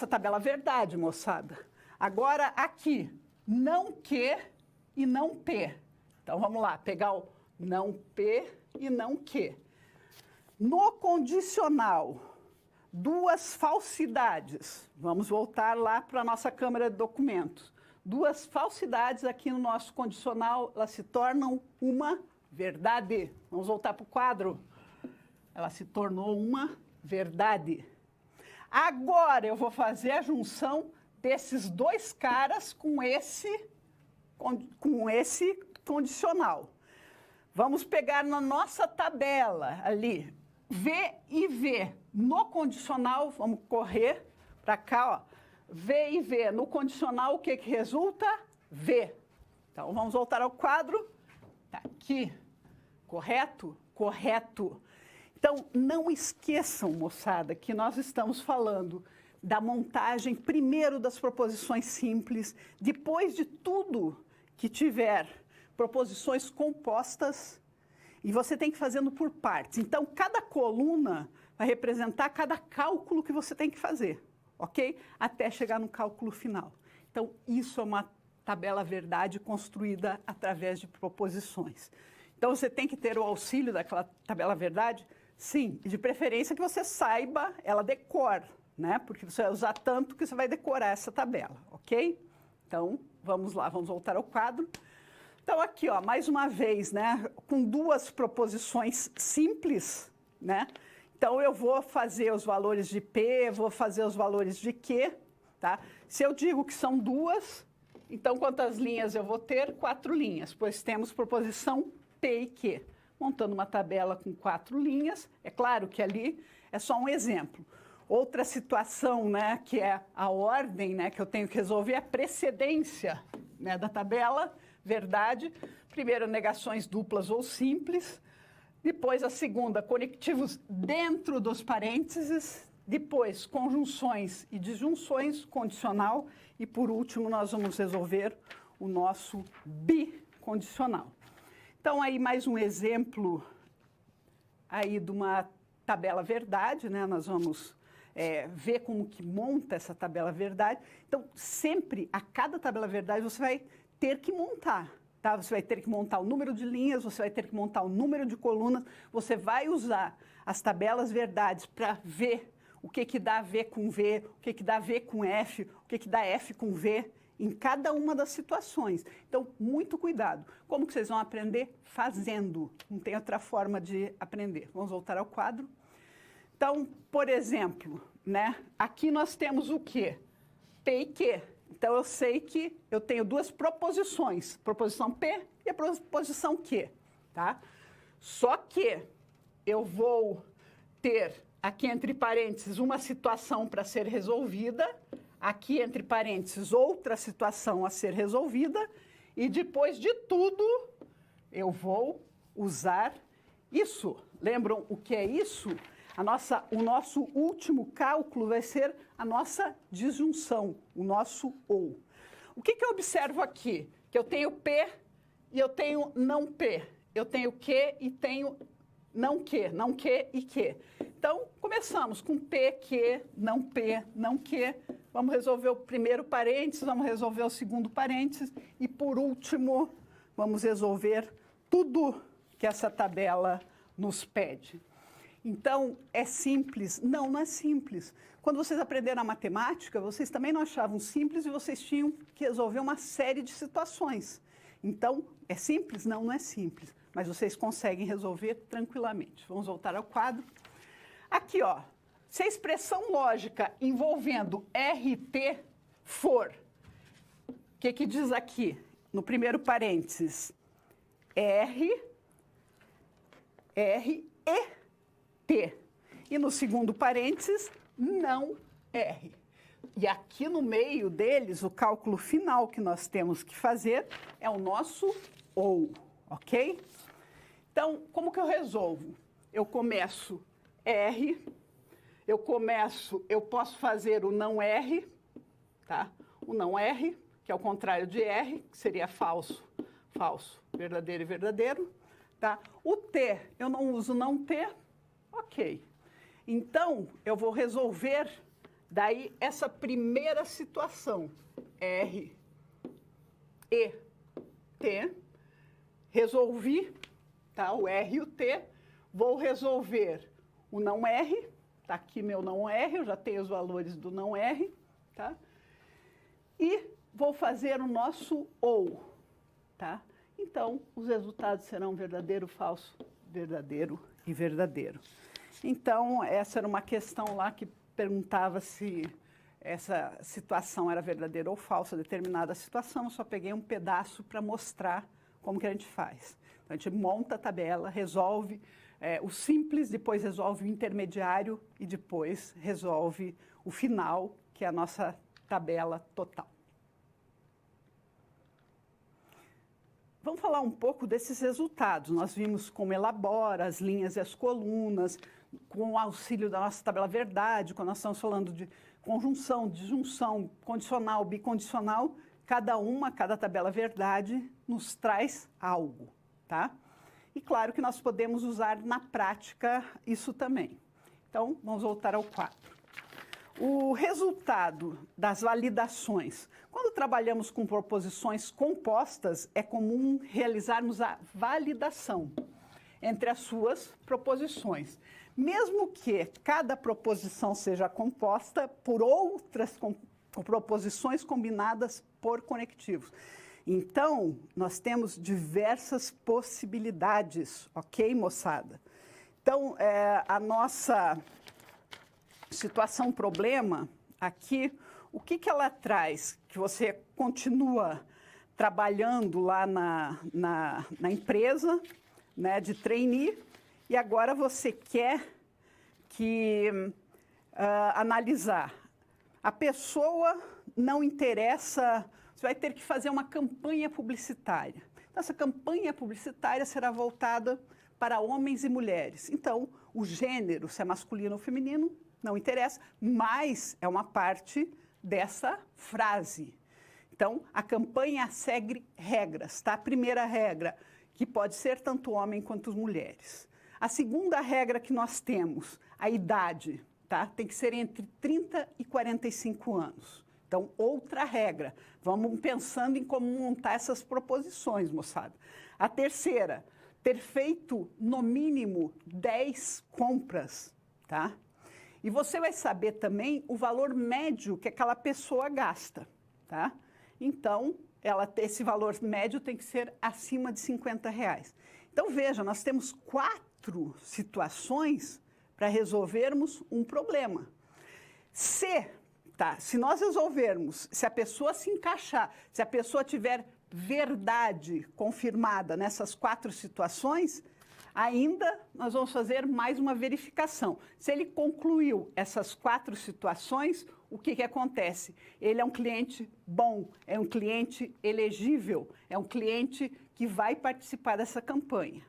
tabela verdade, moçada. Agora, aqui, não Q e não P. Então, vamos lá, pegar o não P e não Q. No condicional, duas falsidades. Vamos voltar lá para a nossa Câmara de Documentos. Duas falsidades aqui no nosso condicional, elas se tornam uma verdade. Vamos voltar para o quadro. Ela se tornou uma verdade. Agora eu vou fazer a junção desses dois caras com esse condicional. Vamos pegar na nossa tabela ali, V e V. No condicional, vamos correr para cá, ó. V e V. No condicional, o que resulta? V. Então, vamos voltar ao quadro. Tá aqui. Correto? Correto. Então, não esqueçam, moçada, que nós estamos falando da montagem, primeiro das proposições simples, depois de tudo que tiver proposições compostas, e você tem que ir fazendo por partes. Então, cada coluna vai representar cada cálculo que você tem que fazer, ok? Até chegar no cálculo final. Então, isso é uma tabela verdade construída através de proposições. Então, você tem que ter o auxílio daquela tabela verdade. Sim, e de preferência que você saiba ela decor, né? Porque você vai usar tanto que você vai decorar essa tabela, ok? Então, vamos lá, vamos voltar ao quadro. Então, aqui, ó, mais uma vez, né? Com duas proposições simples, né? Então, eu vou fazer os valores de P, vou fazer os valores de Q, tá? Se eu digo que são duas, então, quantas linhas eu vou ter? 4 linhas, pois temos proposição P e Q. Montando uma tabela com 4 linhas, é claro que ali é só um exemplo. Outra situação, né, que é a ordem, né, que eu tenho que resolver, é a precedência, né, da tabela, verdade. Primeiro, negações duplas ou simples. Depois, a segunda, conectivos dentro dos parênteses. Depois, conjunções e disjunções, condicional. E, por último, nós vamos resolver o nosso bicondicional. Então, aí mais um exemplo aí de uma tabela verdade, né? Nós vamos ver como que monta essa tabela verdade. Então, sempre, a cada tabela verdade, você vai ter que montar, tá? Você vai ter que montar o número de linhas, você vai ter que montar o número de colunas, você vai usar as tabelas verdades para ver o que dá V com V, o que dá V com F, o que dá F com V, em cada uma das situações. Então, muito cuidado. Como que vocês vão aprender? Fazendo. Não tem outra forma de aprender. Vamos voltar ao quadro. Então, por exemplo, né? Aqui nós temos o quê? P e Q. Então, eu sei que eu tenho duas proposições. Proposição P e a proposição Q. Tá? Só que eu vou ter aqui entre parênteses uma situação para ser resolvida, aqui entre parênteses outra situação a ser resolvida, e depois de tudo eu vou usar isso. Lembram o que é isso? O nosso último cálculo vai ser a nossa disjunção, o nosso ou. O que eu observo aqui? Que eu tenho P e eu tenho não P. Eu tenho Q e tenho não que e que. Então, começamos com P, que, não que. Vamos resolver o primeiro parênteses, vamos resolver o segundo parênteses e, por último, vamos resolver tudo que essa tabela nos pede. Então, é simples? Não, não é simples. Quando vocês aprenderam a matemática, vocês também não achavam simples e vocês tinham que resolver uma série de situações. Então, é simples? Não, não é simples. Mas vocês conseguem resolver tranquilamente. Vamos voltar ao quadro. Aqui, ó, se a expressão lógica envolvendo RT for, o que diz aqui? No primeiro parênteses, R e T. E no segundo parênteses, não R. E aqui no meio deles, o cálculo final que nós temos que fazer é o nosso OU, ok? Então, como que eu resolvo? Eu começo R, eu posso fazer o não R, tá? O não R, que é o contrário de R, que seria falso, falso, verdadeiro e verdadeiro, tá? O T, eu não uso não T, ok. Então, eu vou resolver daí essa primeira situação, R, E, T, resolvi, tá? O R e o T, vou resolver o não R, tá aqui meu não R, eu já tenho os valores do não R, tá? E vou fazer o nosso OU, tá? Então, os resultados serão verdadeiro, falso, verdadeiro e verdadeiro. Então, essa era uma questão lá que perguntava se essa situação era verdadeira ou falsa, determinada situação. Eu só peguei um pedaço para mostrar como que a gente faz. Então, a gente monta a tabela, resolve o simples, depois resolve o intermediário e depois resolve o final, que é a nossa tabela total. Vamos falar um pouco desses resultados. Nós vimos como elabora as linhas e as colunas, com o auxílio da nossa tabela verdade, quando nós estamos falando de conjunção, disjunção, condicional, bicondicional, cada tabela verdade nos traz algo, tá? E claro que nós podemos usar na prática isso também. Então, vamos voltar ao quadro. O resultado das validações. Quando trabalhamos com proposições compostas, é comum realizarmos a validação entre as suas proposições. Mesmo que cada proposição seja composta por outras proposições combinadas por conectivos. Então, nós temos diversas possibilidades, ok, moçada? Então, a nossa situação problema aqui, o que ela traz? Que você continua trabalhando lá na empresa, né, de trainee, e agora você quer analisar. A pessoa não interessa, você vai ter que fazer uma campanha publicitária. Então, essa campanha publicitária será voltada para homens e mulheres. Então, o gênero, se é masculino ou feminino, não interessa, mas é uma parte dessa frase. Então, a campanha segue regras, tá? A primeira regra, que pode ser tanto homem quanto mulheres. A segunda regra que nós temos, a idade, tá? Tem que ser entre 30 e 45 anos. Então, outra regra. Vamos pensando em como montar essas proposições, moçada. A terceira, ter feito, no mínimo, 10 compras, tá? E você vai saber também o valor médio que aquela pessoa gasta, tá? Então, esse valor médio tem que ser acima de R$50. Então, veja, nós temos 4 situações para resolvermos um problema. Se nós resolvermos, se a pessoa se encaixar, se a pessoa tiver verdade confirmada nessas 4 situações, ainda nós vamos fazer mais uma verificação. Se ele concluiu essas 4 situações, o que acontece? Ele é um cliente bom, é um cliente elegível, é um cliente que vai participar dessa campanha.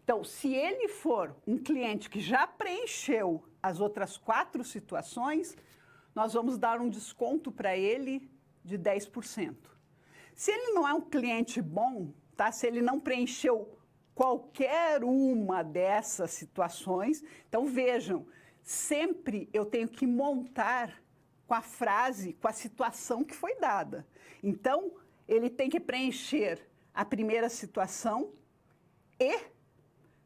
Então, se ele for um cliente que já preencheu as outras 4 situações, nós vamos dar um desconto para ele de 10%. Se ele não é um cliente bom, tá? Se ele não preencheu qualquer uma dessas situações. Então, vejam, sempre eu tenho que montar com a frase, com a situação que foi dada. Então, ele tem que preencher a primeira situação e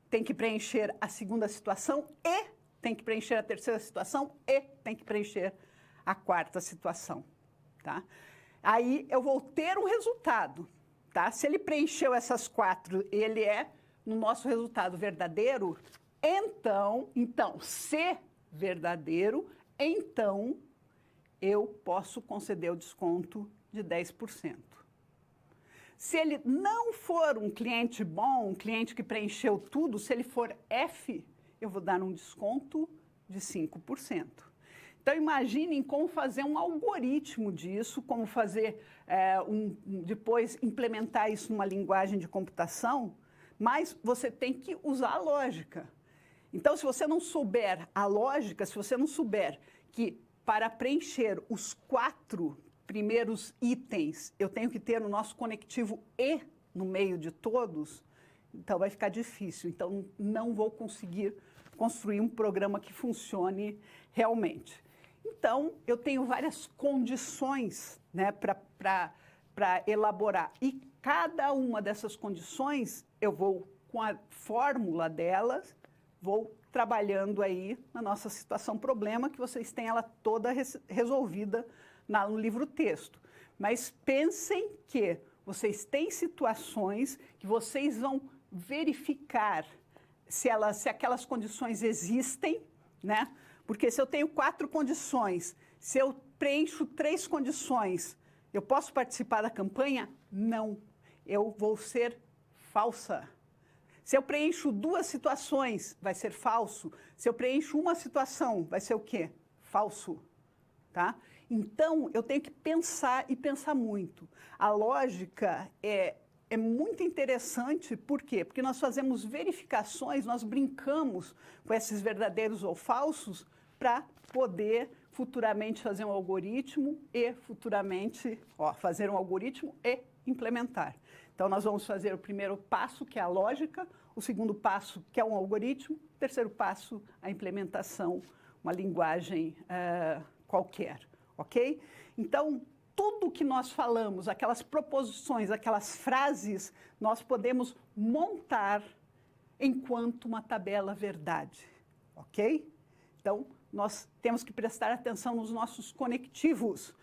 tem que preencher a segunda situação e tem que preencher a terceira situação e tem que preencher a quarta situação, tá? Aí eu vou ter um resultado, tá? Se ele preencheu essas quatro, ele é, no nosso resultado, verdadeiro, então, se verdadeiro, então eu posso conceder o desconto de 10%. Se ele não for um cliente bom, um cliente que preencheu tudo, se ele for F, eu vou dar um desconto de 5%. Então, imaginem como fazer um algoritmo disso, como fazer, depois implementar isso numa linguagem de computação, mas você tem que usar a lógica. Então, se você não souber a lógica, se você não souber que para preencher os 4 primeiros itens, eu tenho que ter o nosso conectivo E no meio de todos, então vai ficar difícil. Então, não vou conseguir construir um programa que funcione realmente. Então, eu tenho várias condições, né, para elaborar. E cada uma dessas condições, eu vou, com a fórmula delas, vou trabalhando aí na nossa situação problema, que vocês têm ela toda resolvida no livro-texto. Mas pensem que vocês têm situações que vocês vão verificar se aquelas condições existem, né? Porque se eu tenho 4 condições, se eu preencho 3 condições, eu posso participar da campanha? Não. Eu vou ser falsa. Se eu preencho 2 situações, vai ser falso. Se eu preencho uma situação, vai ser o quê? Falso. Tá? Então, eu tenho que pensar e pensar muito. A lógica é muito interessante, por quê? Porque nós fazemos verificações, nós brincamos com esses verdadeiros ou falsos para poder futuramente fazer um algoritmo e futuramente fazer um algoritmo e implementar. Então, nós vamos fazer o primeiro passo, que é a lógica, o segundo passo, que é um algoritmo, o terceiro passo, a implementação, uma linguagem qualquer, ok? Então, tudo que nós falamos, aquelas proposições, aquelas frases, nós podemos montar enquanto uma tabela verdade, ok? Então, nós temos que prestar atenção nos nossos conectivos,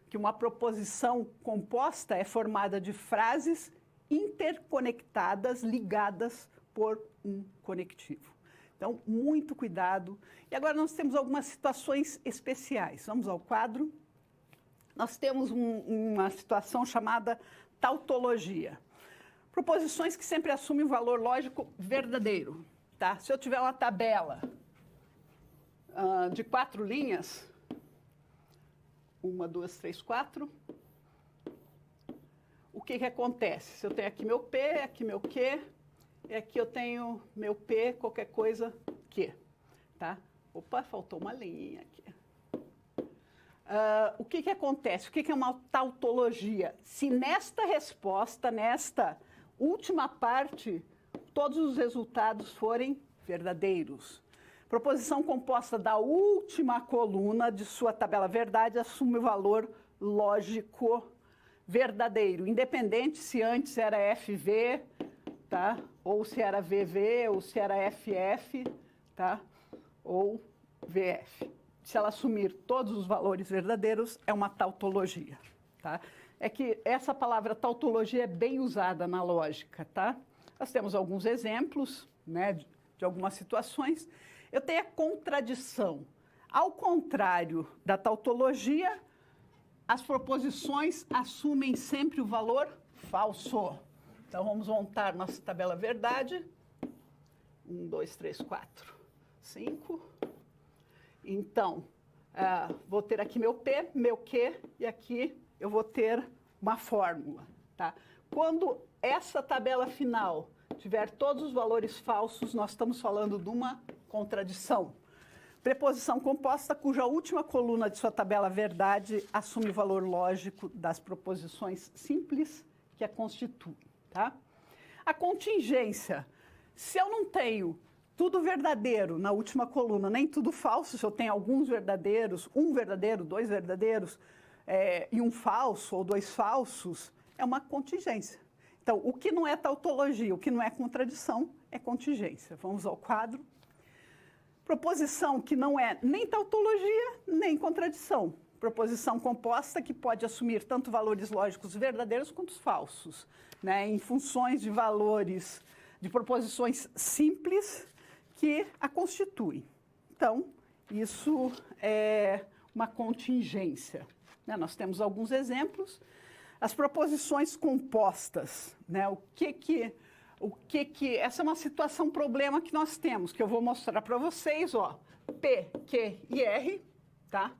que uma proposição composta é formada de frases interconectadas, ligadas por um conectivo. Então, muito cuidado. E agora nós temos algumas situações especiais. Vamos ao quadro. Nós temos uma situação chamada tautologia. Proposições que sempre assumem um valor lógico verdadeiro. Tá? Se eu tiver uma tabela de 4 linhas, 1, 2, 3, 4, o que acontece? Se eu tenho aqui meu P, aqui meu Q, e aqui eu tenho meu P, qualquer coisa, Q. Tá? Opa, faltou uma linha aqui. O que acontece? O que é uma tautologia? Se nesta resposta, nesta última parte, todos os resultados forem verdadeiros. Proposição composta da última coluna de sua tabela verdade assume o valor lógico verdadeiro, independente se antes era FV, tá? Ou se era VV, ou se era FF, tá? Ou VF. Se ela assumir todos os valores verdadeiros, é uma tautologia, tá? É que essa palavra tautologia é bem usada na lógica, tá? Nós temos alguns exemplos, né, de algumas situações. Eu tenho a contradição. Ao contrário da tautologia, as proposições assumem sempre o valor falso. Então, vamos montar nossa tabela verdade. 1, 2, 3, 4, 5. Então, vou ter aqui meu P, meu Q, e aqui eu vou ter uma fórmula. Tá? Quando essa tabela final tiver todos os valores falsos, nós estamos falando de uma contradição. Preposição composta cuja última coluna de sua tabela verdade assume o valor lógico das proposições simples que a constituem. Tá? A contingência. Se eu não tenho tudo verdadeiro na última coluna, nem tudo falso, se eu tenho alguns verdadeiros, um verdadeiro, dois verdadeiros, e um falso ou dois falsos, é uma contingência. Então, o que não é tautologia, o que não é contradição, é contingência. Vamos ao quadro. Proposição que não é nem tautologia, nem contradição. Proposição composta que pode assumir tanto valores lógicos verdadeiros quanto falsos, né, em funções de valores, de proposições simples que a constituem. Então, isso é uma contingência. Né? Nós temos alguns exemplos. As proposições compostas, né? Essa é uma situação, problema que nós temos, que eu vou mostrar para vocês, ó, P, Q e R, tá?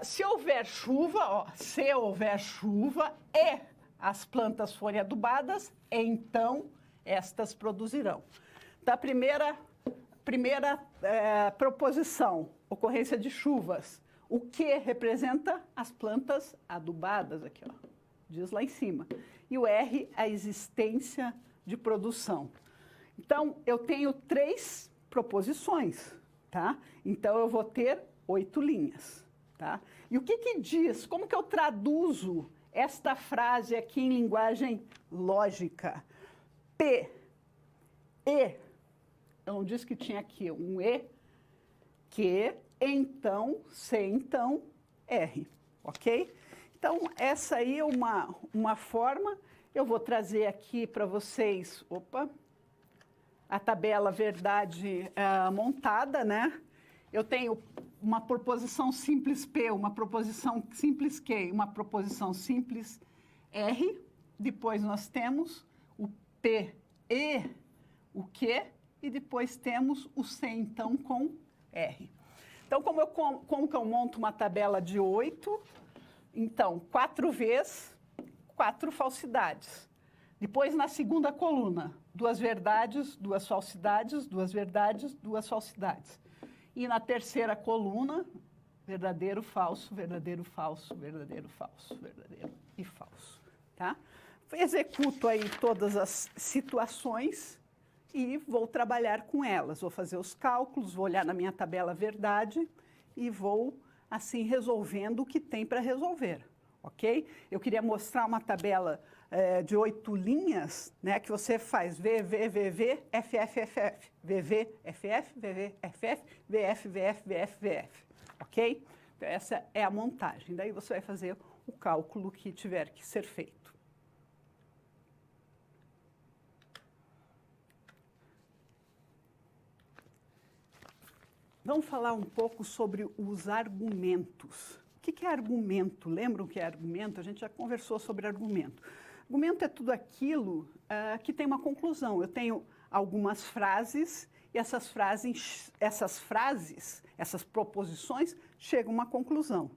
Se houver chuva, se houver chuva e as plantas forem adubadas, então estas produzirão. Então, a primeira proposição, ocorrência de chuvas. O que representa as plantas adubadas, aqui, ó, diz lá em cima. E o R, a existência de produção. Então, eu tenho 3 proposições, tá? Então, eu vou ter 8 linhas, tá? E o que diz? Como que eu traduzo esta frase aqui em linguagem lógica? P, E, eu não disse que tinha aqui um E, que, então, C, então, R, ok? Então, essa aí é uma forma. Eu vou trazer aqui para vocês, a tabela verdade montada, né? Eu tenho uma proposição simples P, uma proposição simples Q, uma proposição simples R. Depois nós temos o P e o Q, e depois temos o C, então, com R. Então, como que eu monto uma tabela de 8? Então, 4 vezes 4 falsidades. Depois, na segunda coluna, 2 verdades, 2 falsidades, 2 verdades, 2 falsidades. E na terceira coluna, verdadeiro, falso, verdadeiro, falso, verdadeiro, falso, verdadeiro e falso. Tá? Executo aí todas as situações e vou trabalhar com elas. Vou fazer os cálculos, vou olhar na minha tabela verdade e vou, assim, resolvendo o que tem para resolver. Ok? Eu queria mostrar uma tabela de 8 linhas, né, que você faz V, V, V, V, F, F, F, F, V, V, F, F, V, V, F, F, V, F, V, F, V, F, V, F. Ok? Então, essa é a montagem. Daí você vai fazer o cálculo que tiver que ser feito. Vamos falar um pouco sobre os argumentos. O que é argumento? Lembram o que é argumento? A gente já conversou sobre argumento. Argumento é tudo aquilo que tem uma conclusão. Eu tenho algumas frases e essas proposições chegam a uma conclusão.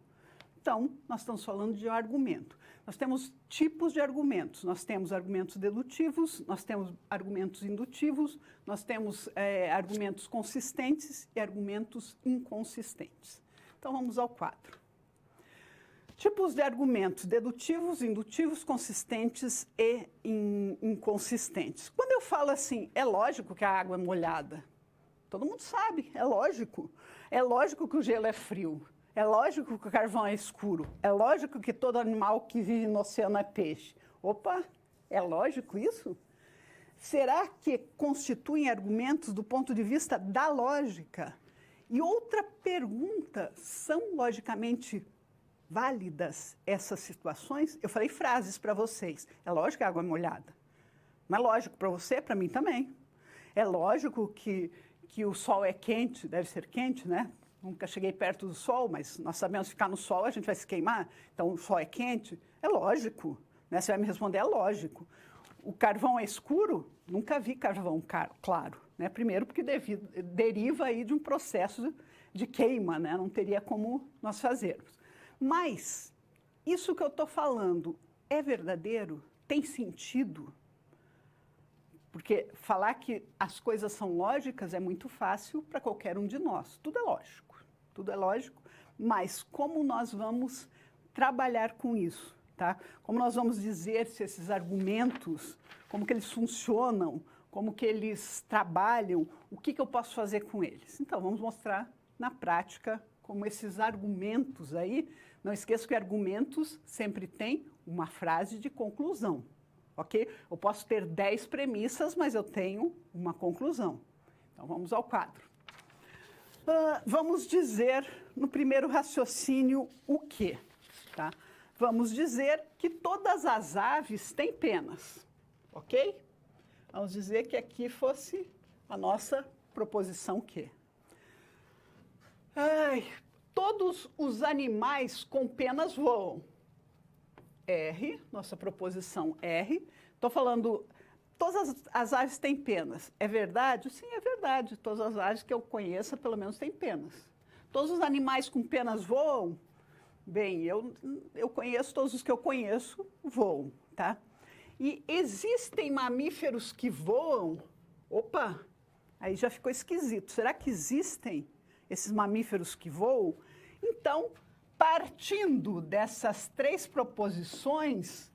Então, nós estamos falando de argumento. Nós temos tipos de argumentos. Nós temos argumentos dedutivos, nós temos argumentos indutivos, nós temos argumentos consistentes e argumentos inconsistentes. Então, vamos ao quadro. Tipos de argumentos dedutivos, indutivos, consistentes e inconsistentes. Quando eu falo assim, é lógico que a água é molhada. Todo mundo sabe, é lógico. É lógico que o gelo é frio. É lógico que o carvão é escuro. É lógico que todo animal que vive no oceano é peixe. É lógico isso? Será que constituem argumentos do ponto de vista da lógica? E outra pergunta, são logicamente válidas essas situações? Eu falei frases para vocês. É lógico que a água é molhada. Não é lógico para você? Para mim também. É lógico que o sol é quente, deve ser quente, né? Nunca cheguei perto do sol, mas nós sabemos ficar no sol, a gente vai se queimar. Então, o sol é quente? É lógico. Né? Você vai me responder, é lógico. O carvão é escuro? Nunca vi carvão claro. Né? Primeiro, porque deriva aí de um processo de queima, né? Não teria como nós fazermos. Mas, isso que eu estou falando é verdadeiro? Tem sentido? Porque falar que as coisas são lógicas é muito fácil para qualquer um de nós. Tudo é lógico, mas como nós vamos trabalhar com isso, tá? Como nós vamos dizer se esses argumentos, como que eles funcionam, como que eles trabalham, o que eu posso fazer com eles. Então, vamos mostrar na prática como esses argumentos aí, não esqueça que argumentos sempre tem uma frase de conclusão, ok? Eu posso ter 10 premissas, mas eu tenho uma conclusão. Então, vamos ao quadro. Vamos dizer, no primeiro raciocínio, o quê? Tá? Vamos dizer que todas as aves têm penas, ok? Vamos dizer que aqui fosse a nossa proposição Q. Todos os animais com penas voam. R, nossa proposição R. Estou falando, todas as aves têm penas. É verdade? Sim, é verdade. Todas as aves que eu conheça, pelo menos, têm penas. Todos os animais com penas voam? Bem, eu conheço, todos os que eu conheço voam, tá? E existem mamíferos que voam? Opa, aí já ficou esquisito. Será que existem esses mamíferos que voam? Então, partindo dessas 3 proposições,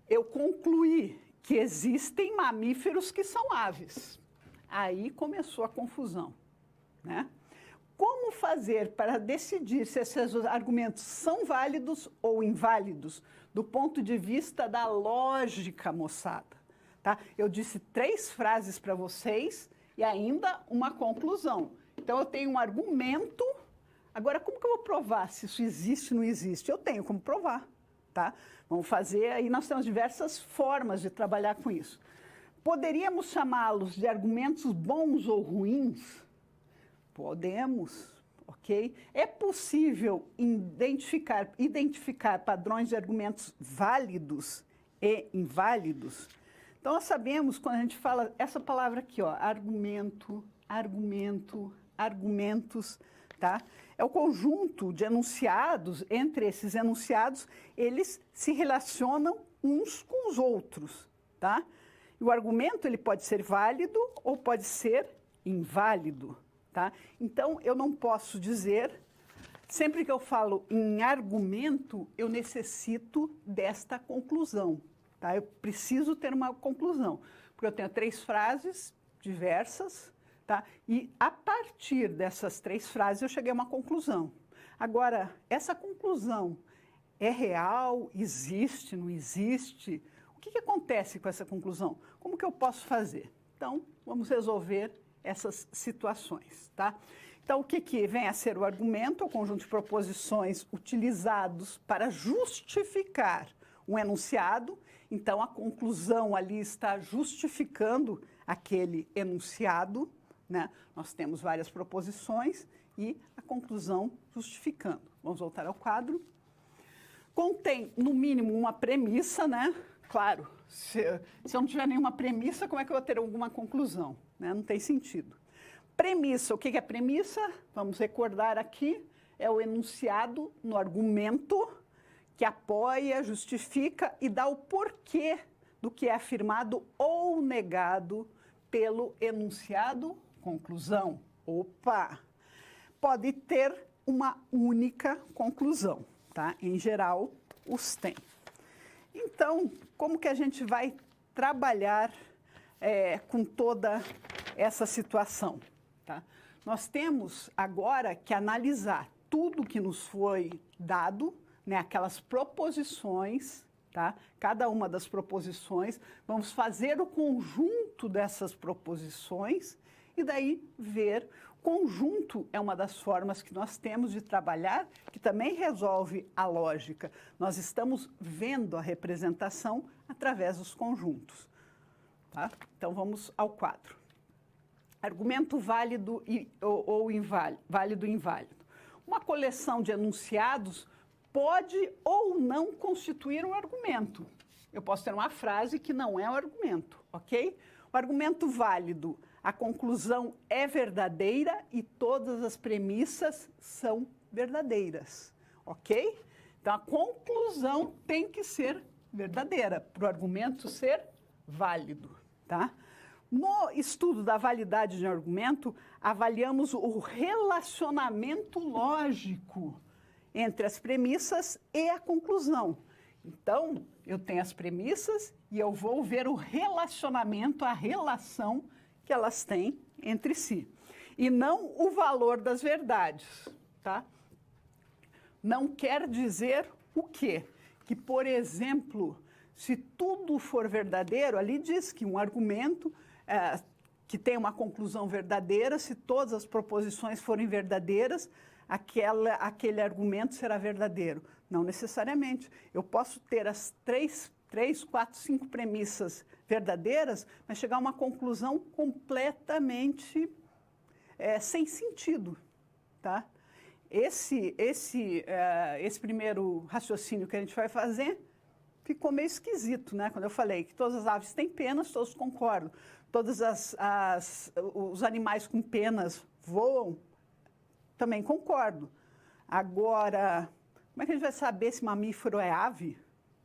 eu concluí que existem mamíferos que são aves. Aí começou a confusão, né? Como fazer para decidir se esses argumentos são válidos ou inválidos do ponto de vista da lógica, moçada? Tá? Eu disse 3 frases para vocês e ainda uma conclusão. Então, eu tenho um argumento. Agora, como que eu vou provar se isso existe ou não existe? Eu tenho como provar, tá? Vamos fazer, aí nós temos diversas formas de trabalhar com isso. Poderíamos chamá-los de argumentos bons ou ruins? Podemos, ok? É possível identificar padrões de argumentos válidos e inválidos? Então, nós sabemos, quando a gente fala essa palavra aqui, ó, argumento, argumentos, tá? É o conjunto de enunciados, entre esses enunciados, eles se relacionam uns com os outros, tá? E o argumento, ele pode ser válido ou pode ser inválido. Tá? Então, eu não posso dizer, sempre que eu falo em argumento, eu necessito desta conclusão. Tá? Eu preciso ter uma conclusão, porque eu tenho 3 frases diversas, tá? E a partir dessas 3 frases eu cheguei a uma conclusão. Agora, essa conclusão é real? Existe? Não existe? O que acontece com essa conclusão? Como que eu posso fazer? Então, vamos resolver essas situações, tá? Então, o que vem a ser o argumento? O conjunto de proposições utilizados para justificar um enunciado. Então, a conclusão ali está justificando aquele enunciado, né? Nós temos várias proposições e a conclusão justificando. Vamos voltar ao quadro. Contém, no mínimo, uma premissa, né? Claro, se eu não tiver nenhuma premissa, como é que eu vou ter alguma conclusão? Né? Não tem sentido. Premissa, o que é premissa? Vamos recordar aqui, é o enunciado no argumento que apoia, justifica e dá o porquê do que é afirmado ou negado pelo enunciado conclusão. Opa! Pode ter uma única conclusão, tá? Em geral, os tem. Então, como que a gente vai trabalhar com toda essa situação? Tá? Nós temos agora que analisar tudo que nos foi dado, né, aquelas proposições, tá? Cada uma das proposições, vamos fazer o conjunto dessas proposições e daí ver. Conjunto é uma das formas que nós temos de trabalhar, que também resolve a lógica. Nós estamos vendo a representação através dos conjuntos. Tá? Então, vamos ao quadro. Argumento válido ou inválido, válido e inválido. Uma coleção de enunciados pode ou não constituir um argumento. Eu posso ter uma frase que não é um argumento, ok? O argumento válido, a conclusão é verdadeira e todas as premissas são verdadeiras, ok? Então, a conclusão tem que ser verdadeira para o argumento ser válido, tá? No estudo da validade de um argumento, avaliamos o relacionamento lógico entre as premissas e a conclusão. Então, eu tenho as premissas e eu vou ver o relacionamento, a relação que elas têm entre si. E não o valor das verdades, tá? Não quer dizer o quê? Que, por exemplo, se tudo for verdadeiro, ali diz que um argumento que tem uma conclusão verdadeira, se todas as proposições forem verdadeiras, aquele argumento será verdadeiro. Não necessariamente. Eu posso ter as três, 4, 5 premissas verdadeiras, mas chegar a uma conclusão completamente sem sentido, tá? Esse primeiro raciocínio que a gente vai fazer ficou meio esquisito, né? Quando eu falei que todas as aves têm penas, todos concordam. Todos os animais com penas voam, também concordo. Agora, como é que a gente vai saber se mamífero é ave?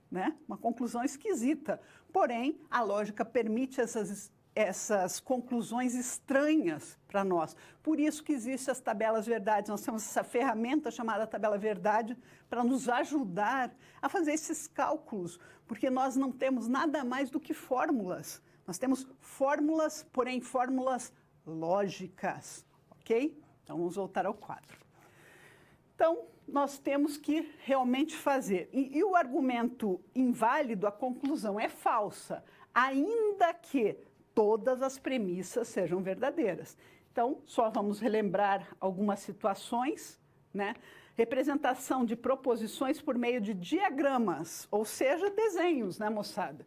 Né? Uma conclusão esquisita. Porém, a lógica permite essas conclusões estranhas para nós. Por isso que existem as tabelas verdades. Nós temos essa ferramenta chamada tabela verdade para nos ajudar a fazer esses cálculos, porque nós não temos nada mais do que fórmulas. Nós temos fórmulas, porém fórmulas lógicas, ok? Então, vamos voltar ao quadro. Então, nós temos que realmente fazer. E o argumento inválido, a conclusão é falsa, ainda que todas as premissas sejam verdadeiras. Então, só vamos relembrar algumas situações, né? Representação de proposições por meio de diagramas, ou seja, desenhos, né, moçada?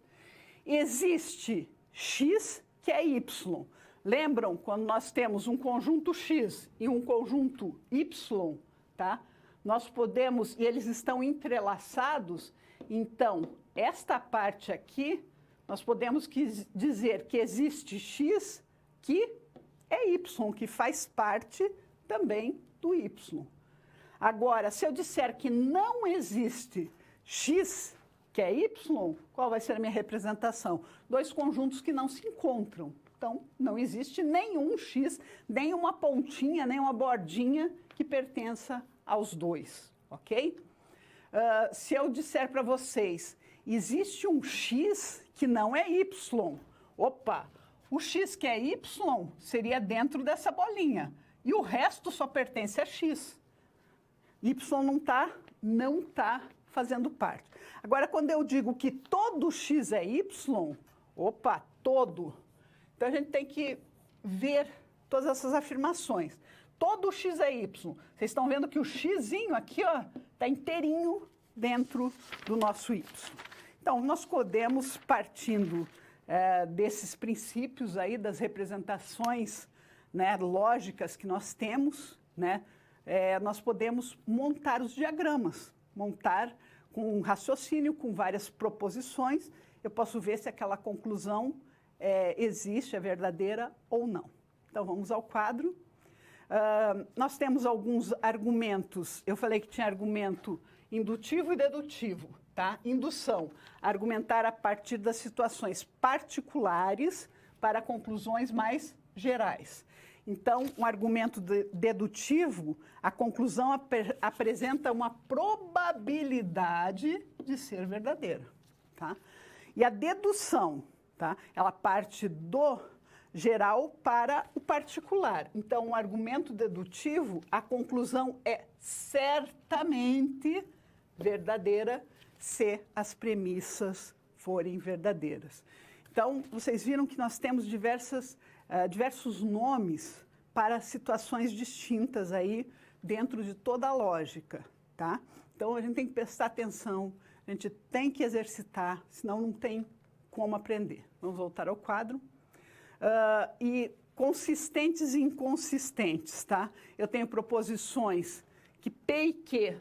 Existe X que é Y. Lembram quando nós temos um conjunto X e um conjunto Y, tá? Nós podemos, e eles estão entrelaçados, então, esta parte aqui, nós podemos dizer que existe X que é Y, que faz parte também do Y. Agora, se eu disser que não existe X que é Y, qual vai ser a minha representação? Dois conjuntos que não se encontram. Então, não existe nenhum X, nem uma pontinha, nem uma bordinha que pertença aos dois, ok? Se eu disser para vocês, existe um X que não é Y. Opa, o X que é Y seria dentro dessa bolinha. E o resto só pertence a X. Y não tá fazendo parte. Agora, quando eu digo que todo X é Y, opa, todo. Então, a gente tem que ver todas essas afirmações. Todo X é Y. Vocês estão vendo que o Xzinho aqui, ó, está inteirinho dentro do nosso Y. Então, nós podemos, partindo desses princípios aí, das representações, né, lógicas que nós temos, né, nós podemos montar os diagramas, montar com um raciocínio, com várias proposições. Eu posso ver se aquela conclusão existe, é verdadeira ou não. Então, vamos ao quadro. Nós temos alguns argumentos. Eu falei que tinha argumento indutivo e dedutivo, tá? Indução, argumentar a partir das situações particulares para conclusões mais gerais. Então, um argumento dedutivo, a conclusão apresenta uma probabilidade de ser verdadeira, tá? E a dedução, tá? Ela parte do geral para o particular. Então, um argumento dedutivo, a conclusão é certamente verdadeira se as premissas forem verdadeiras. Então, vocês viram que nós temos diversos nomes para situações distintas aí dentro de toda a lógica, tá? Então, a gente tem que prestar atenção, a gente tem que exercitar, senão não tem como aprender. Vamos voltar ao quadro. E consistentes e inconsistentes, tá? Eu tenho proposições que P e Q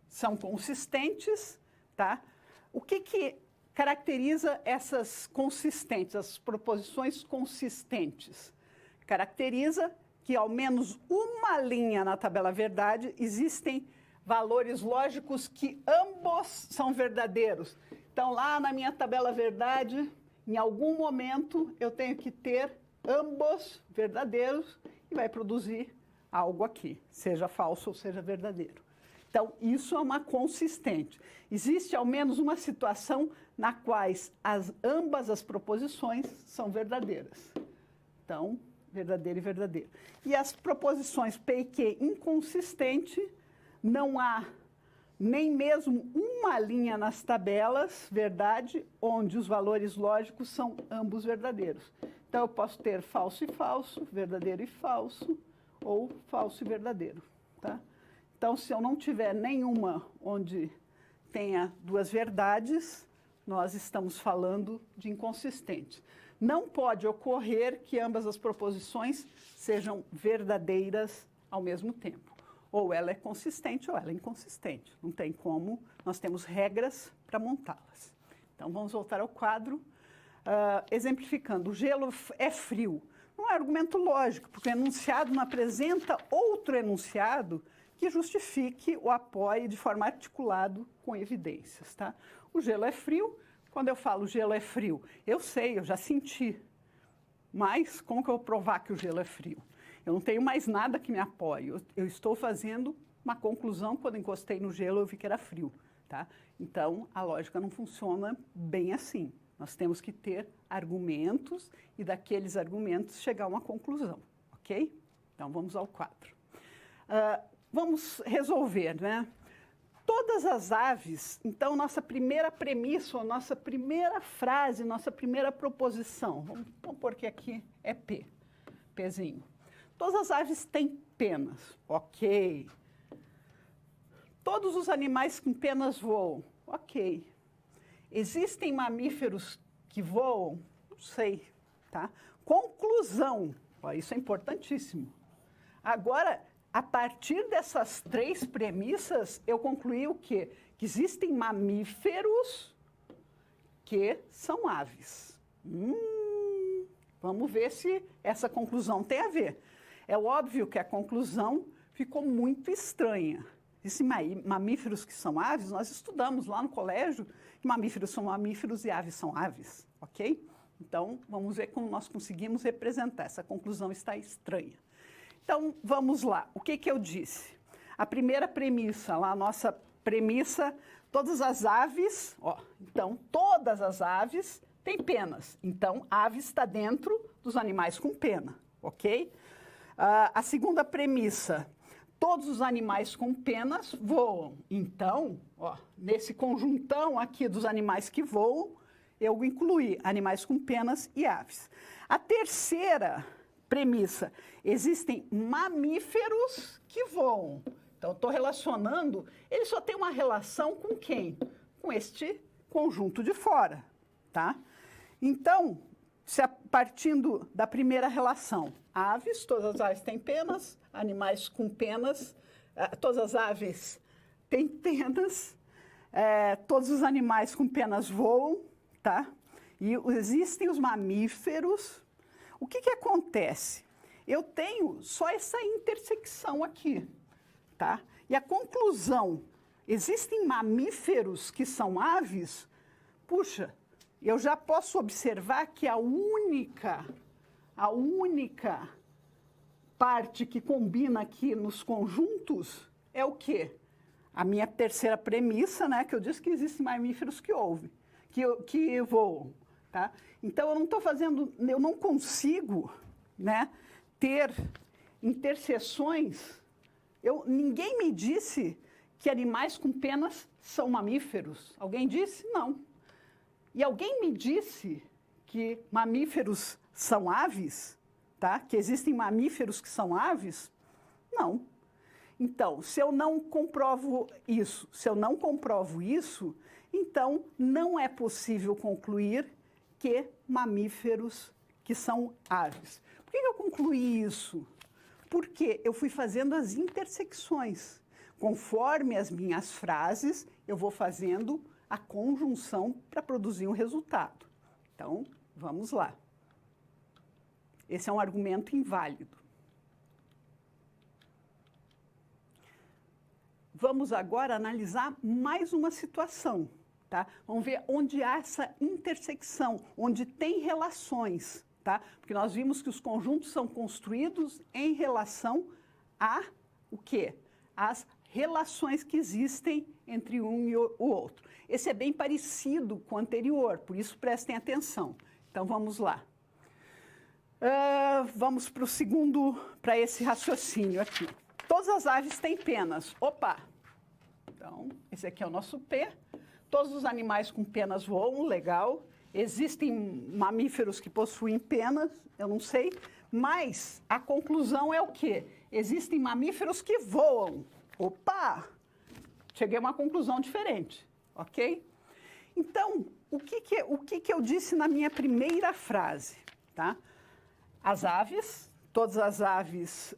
são consistentes, tá? O que caracteriza essas consistentes, as proposições consistentes? Caracteriza que ao menos uma linha na tabela verdade existem valores lógicos que ambos são verdadeiros. Então, lá na minha tabela verdade, em algum momento eu tenho que ter ambos verdadeiros e vai produzir algo aqui, seja falso ou seja verdadeiro. Então, isso é uma consistente. Existe ao menos uma situação na qual ambas as proposições são verdadeiras. Então, verdadeiro e verdadeiro. E as proposições P e Q inconsistente, não há nem mesmo uma linha nas tabelas, verdade, onde os valores lógicos são ambos verdadeiros. Então, eu posso ter falso e falso, verdadeiro e falso, ou falso e verdadeiro, tá? Então, se eu não tiver nenhuma onde tenha duas verdades, nós estamos falando de inconsistente. Não pode ocorrer que ambas as proposições sejam verdadeiras ao mesmo tempo. Ou ela é consistente ou ela é inconsistente. Não tem como, nós temos regras para montá-las. Então, vamos voltar ao quadro. Exemplificando, o gelo é frio. Não é argumento lógico, porque o enunciado não apresenta outro enunciado que justifique ou apoie de forma articulada com evidências, tá? O gelo é frio. Quando eu falo gelo é frio, eu sei, eu já senti. Mas como que eu vou provar que o gelo é frio? Eu não tenho mais nada que me apoie. Eu estou fazendo uma conclusão, quando encostei no gelo eu vi que era frio, tá? Então, a lógica não funciona bem assim. Nós temos que ter argumentos e daqueles argumentos chegar a uma conclusão, ok? Então, vamos ao quadro. Vamos resolver, né? Todas as aves, então, nossa primeira premissa, nossa primeira frase, nossa primeira proposição, vamos pôr que aqui é P, Pzinho. Todas as aves têm penas, ok. Todos os animais com penas voam, ok. Existem mamíferos que voam? Não sei, tá? Conclusão, ó, isso é importantíssimo. Agora, a partir dessas três premissas, eu concluí o quê? Que existem mamíferos que são aves. Vamos ver se essa conclusão tem a ver. É óbvio que a conclusão ficou muito estranha. Existem mamíferos que são aves, nós estudamos lá no colégio que mamíferos são mamíferos e aves são aves, ok? Então, vamos ver como nós conseguimos representar. Essa conclusão está estranha. Então, vamos lá. O que eu disse? A primeira premissa, lá a nossa premissa, todas as aves, ó, então, todas as aves têm penas. Então, ave está dentro dos animais com pena, ok? A segunda premissa, todos os animais com penas voam. Então, ó, nesse conjuntão aqui dos animais que voam, eu incluí animais com penas e aves. A terceira premissa, existem mamíferos que voam. Então, estou relacionando, ele só tem uma relação com quem? Com este conjunto de fora, tá? Então, partindo da primeira relação, aves, todas as aves têm penas, animais com penas, todas as aves têm penas, todos os animais com penas voam, tá? E existem os mamíferos. O que acontece? Eu tenho só essa intersecção aqui, tá? E a conclusão, existem mamíferos que são aves? Puxa, eu já posso observar que a única parte que combina aqui nos conjuntos é o quê? A minha terceira premissa, né, que eu disse que existem mamíferos que voam, tá? Então, eu não consigo, né, ter interseções. Ninguém me disse que animais com penas são mamíferos. Alguém disse? Não. E alguém me disse que mamíferos são aves, tá? Que existem mamíferos que são aves? Não. Então, se eu não comprovo isso, então não é possível concluir que mamíferos que são aves. Por que eu concluí isso? Porque eu fui fazendo as intersecções. Conforme as minhas frases, eu vou fazendo a conjunção para produzir um resultado. Então, vamos lá. Esse é um argumento inválido. Vamos agora analisar mais uma situação, tá? Vamos ver onde há essa intersecção, onde tem relações, tá? Porque nós vimos que os conjuntos são construídos em relação a o quê? As relações que existem entre um e o outro. Esse é bem parecido com o anterior, por isso prestem atenção. Então, vamos lá. Vamos para esse raciocínio aqui. Todas as aves têm penas. Opa! Então, esse aqui é o nosso P. Todos os animais com penas voam, legal. Existem mamíferos que possuem penas, eu não sei. Mas a conclusão é o quê? Existem mamíferos que voam. Opa! Cheguei a uma conclusão diferente, ok? Então, o que eu disse na minha primeira frase? Tá? As aves, todas as aves...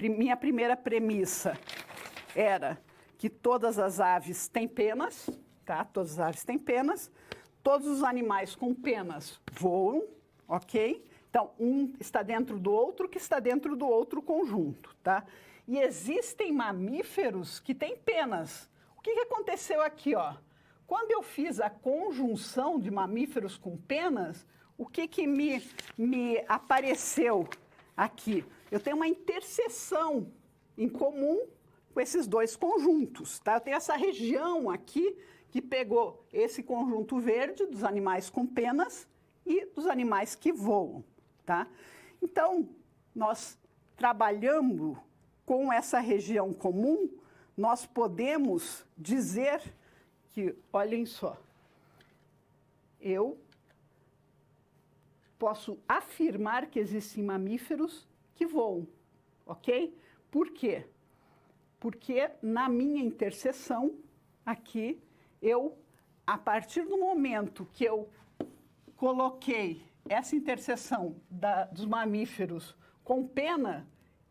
minha primeira premissa era que todas as aves têm penas, tá? Todas as aves têm penas. Todos os animais com penas voam, ok? Então, um está dentro do outro, que está dentro do outro conjunto, tá? E existem mamíferos que têm penas. O que aconteceu aqui, ó? Quando eu fiz a conjunção de mamíferos com penas, o que me apareceu aqui? Eu tenho uma interseção em comum com esses dois conjuntos, tá? Eu tenho essa região aqui que pegou esse conjunto verde dos animais com penas e dos animais que voam, tá? Então, nós trabalhando com essa região comum, nós podemos dizer que, olhem só, eu posso afirmar que existem mamíferos que voam, ok? Por quê? Porque na minha interseção aqui, a partir do momento que eu coloquei essa interseção dos mamíferos com pena,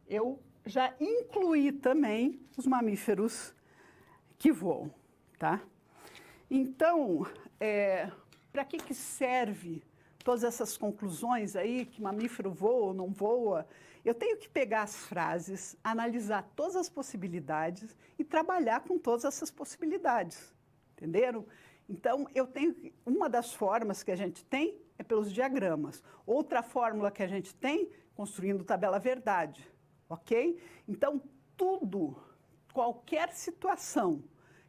eu já incluí também os mamíferos que voam, tá? Então, para que serve todas essas conclusões aí, que mamífero voa ou não voa? Eu tenho que pegar as frases, analisar todas as possibilidades e trabalhar com todas essas possibilidades, entenderam? Então, uma das formas que a gente tem é pelos diagramas. Outra fórmula que a gente tem, construindo tabela verdade, ok? Então, qualquer situação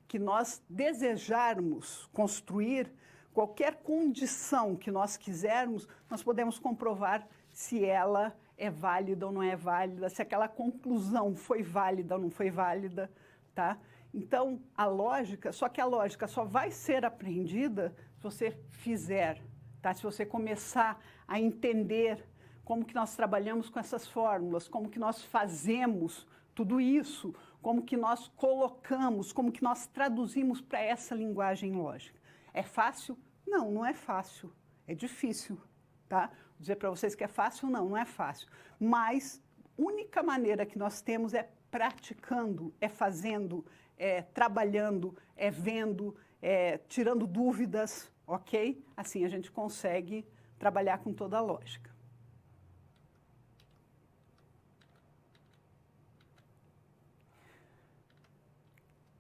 que nós desejarmos construir, qualquer condição que nós quisermos, nós podemos comprovar se ela é válida ou não é válida, se aquela conclusão foi válida ou não foi válida, tá? Então, só que a lógica só vai ser aprendida se você fizer, tá? Se você começar a entender como que nós trabalhamos com essas fórmulas, como que nós fazemos tudo isso, como que nós colocamos, como que nós traduzimos para essa linguagem lógica. É fácil? Não, não é fácil. É difícil, tá? Dizer para vocês que é fácil, não é fácil. Mas a única maneira que nós temos é praticando, é fazendo, é trabalhando, é vendo, é tirando dúvidas, ok? Assim a gente consegue trabalhar com toda a lógica.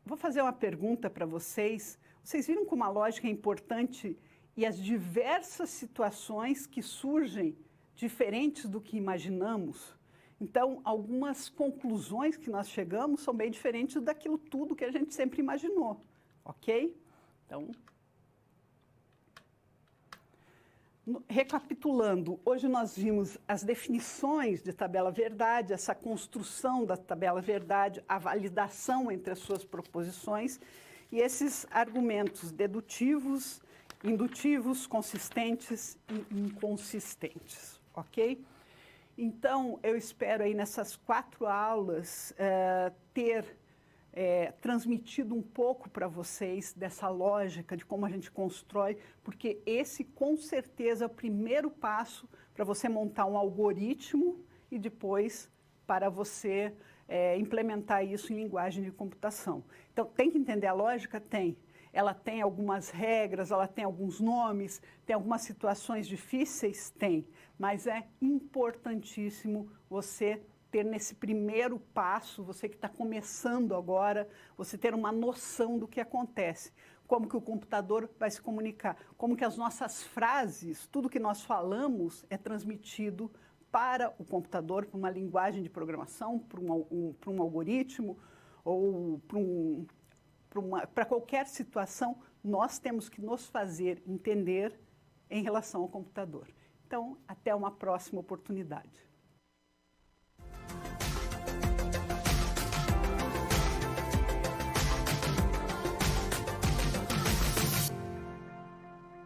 Vou fazer uma pergunta para vocês. Vocês viram como a lógica é importante e as diversas situações que surgem diferentes do que imaginamos? Então, algumas conclusões que nós chegamos são bem diferentes daquilo tudo que a gente sempre imaginou, ok? Então, recapitulando, hoje nós vimos as definições de tabela verdade, essa construção da tabela verdade, a validação entre as suas proposições e esses argumentos dedutivos, indutivos, consistentes e inconsistentes, ok? Então, eu espero aí nessas 4 aulas ter transmitido um pouco para vocês dessa lógica de como a gente constrói, porque esse, com certeza, é o primeiro passo para você montar um algoritmo e depois para você implementar isso em linguagem de computação. Então, tem que entender a lógica? Tem. Ela tem algumas regras, ela tem alguns nomes, tem algumas situações difíceis? Tem. Mas é importantíssimo você ter nesse primeiro passo, você que está começando agora, você ter uma noção do que acontece. Como que o computador vai se comunicar, como que as nossas frases, tudo que nós falamos é transmitido para o computador, para uma linguagem de programação, para um algoritmo ou para qualquer situação, nós temos que nos fazer entender em relação ao computador. Então, até uma próxima oportunidade.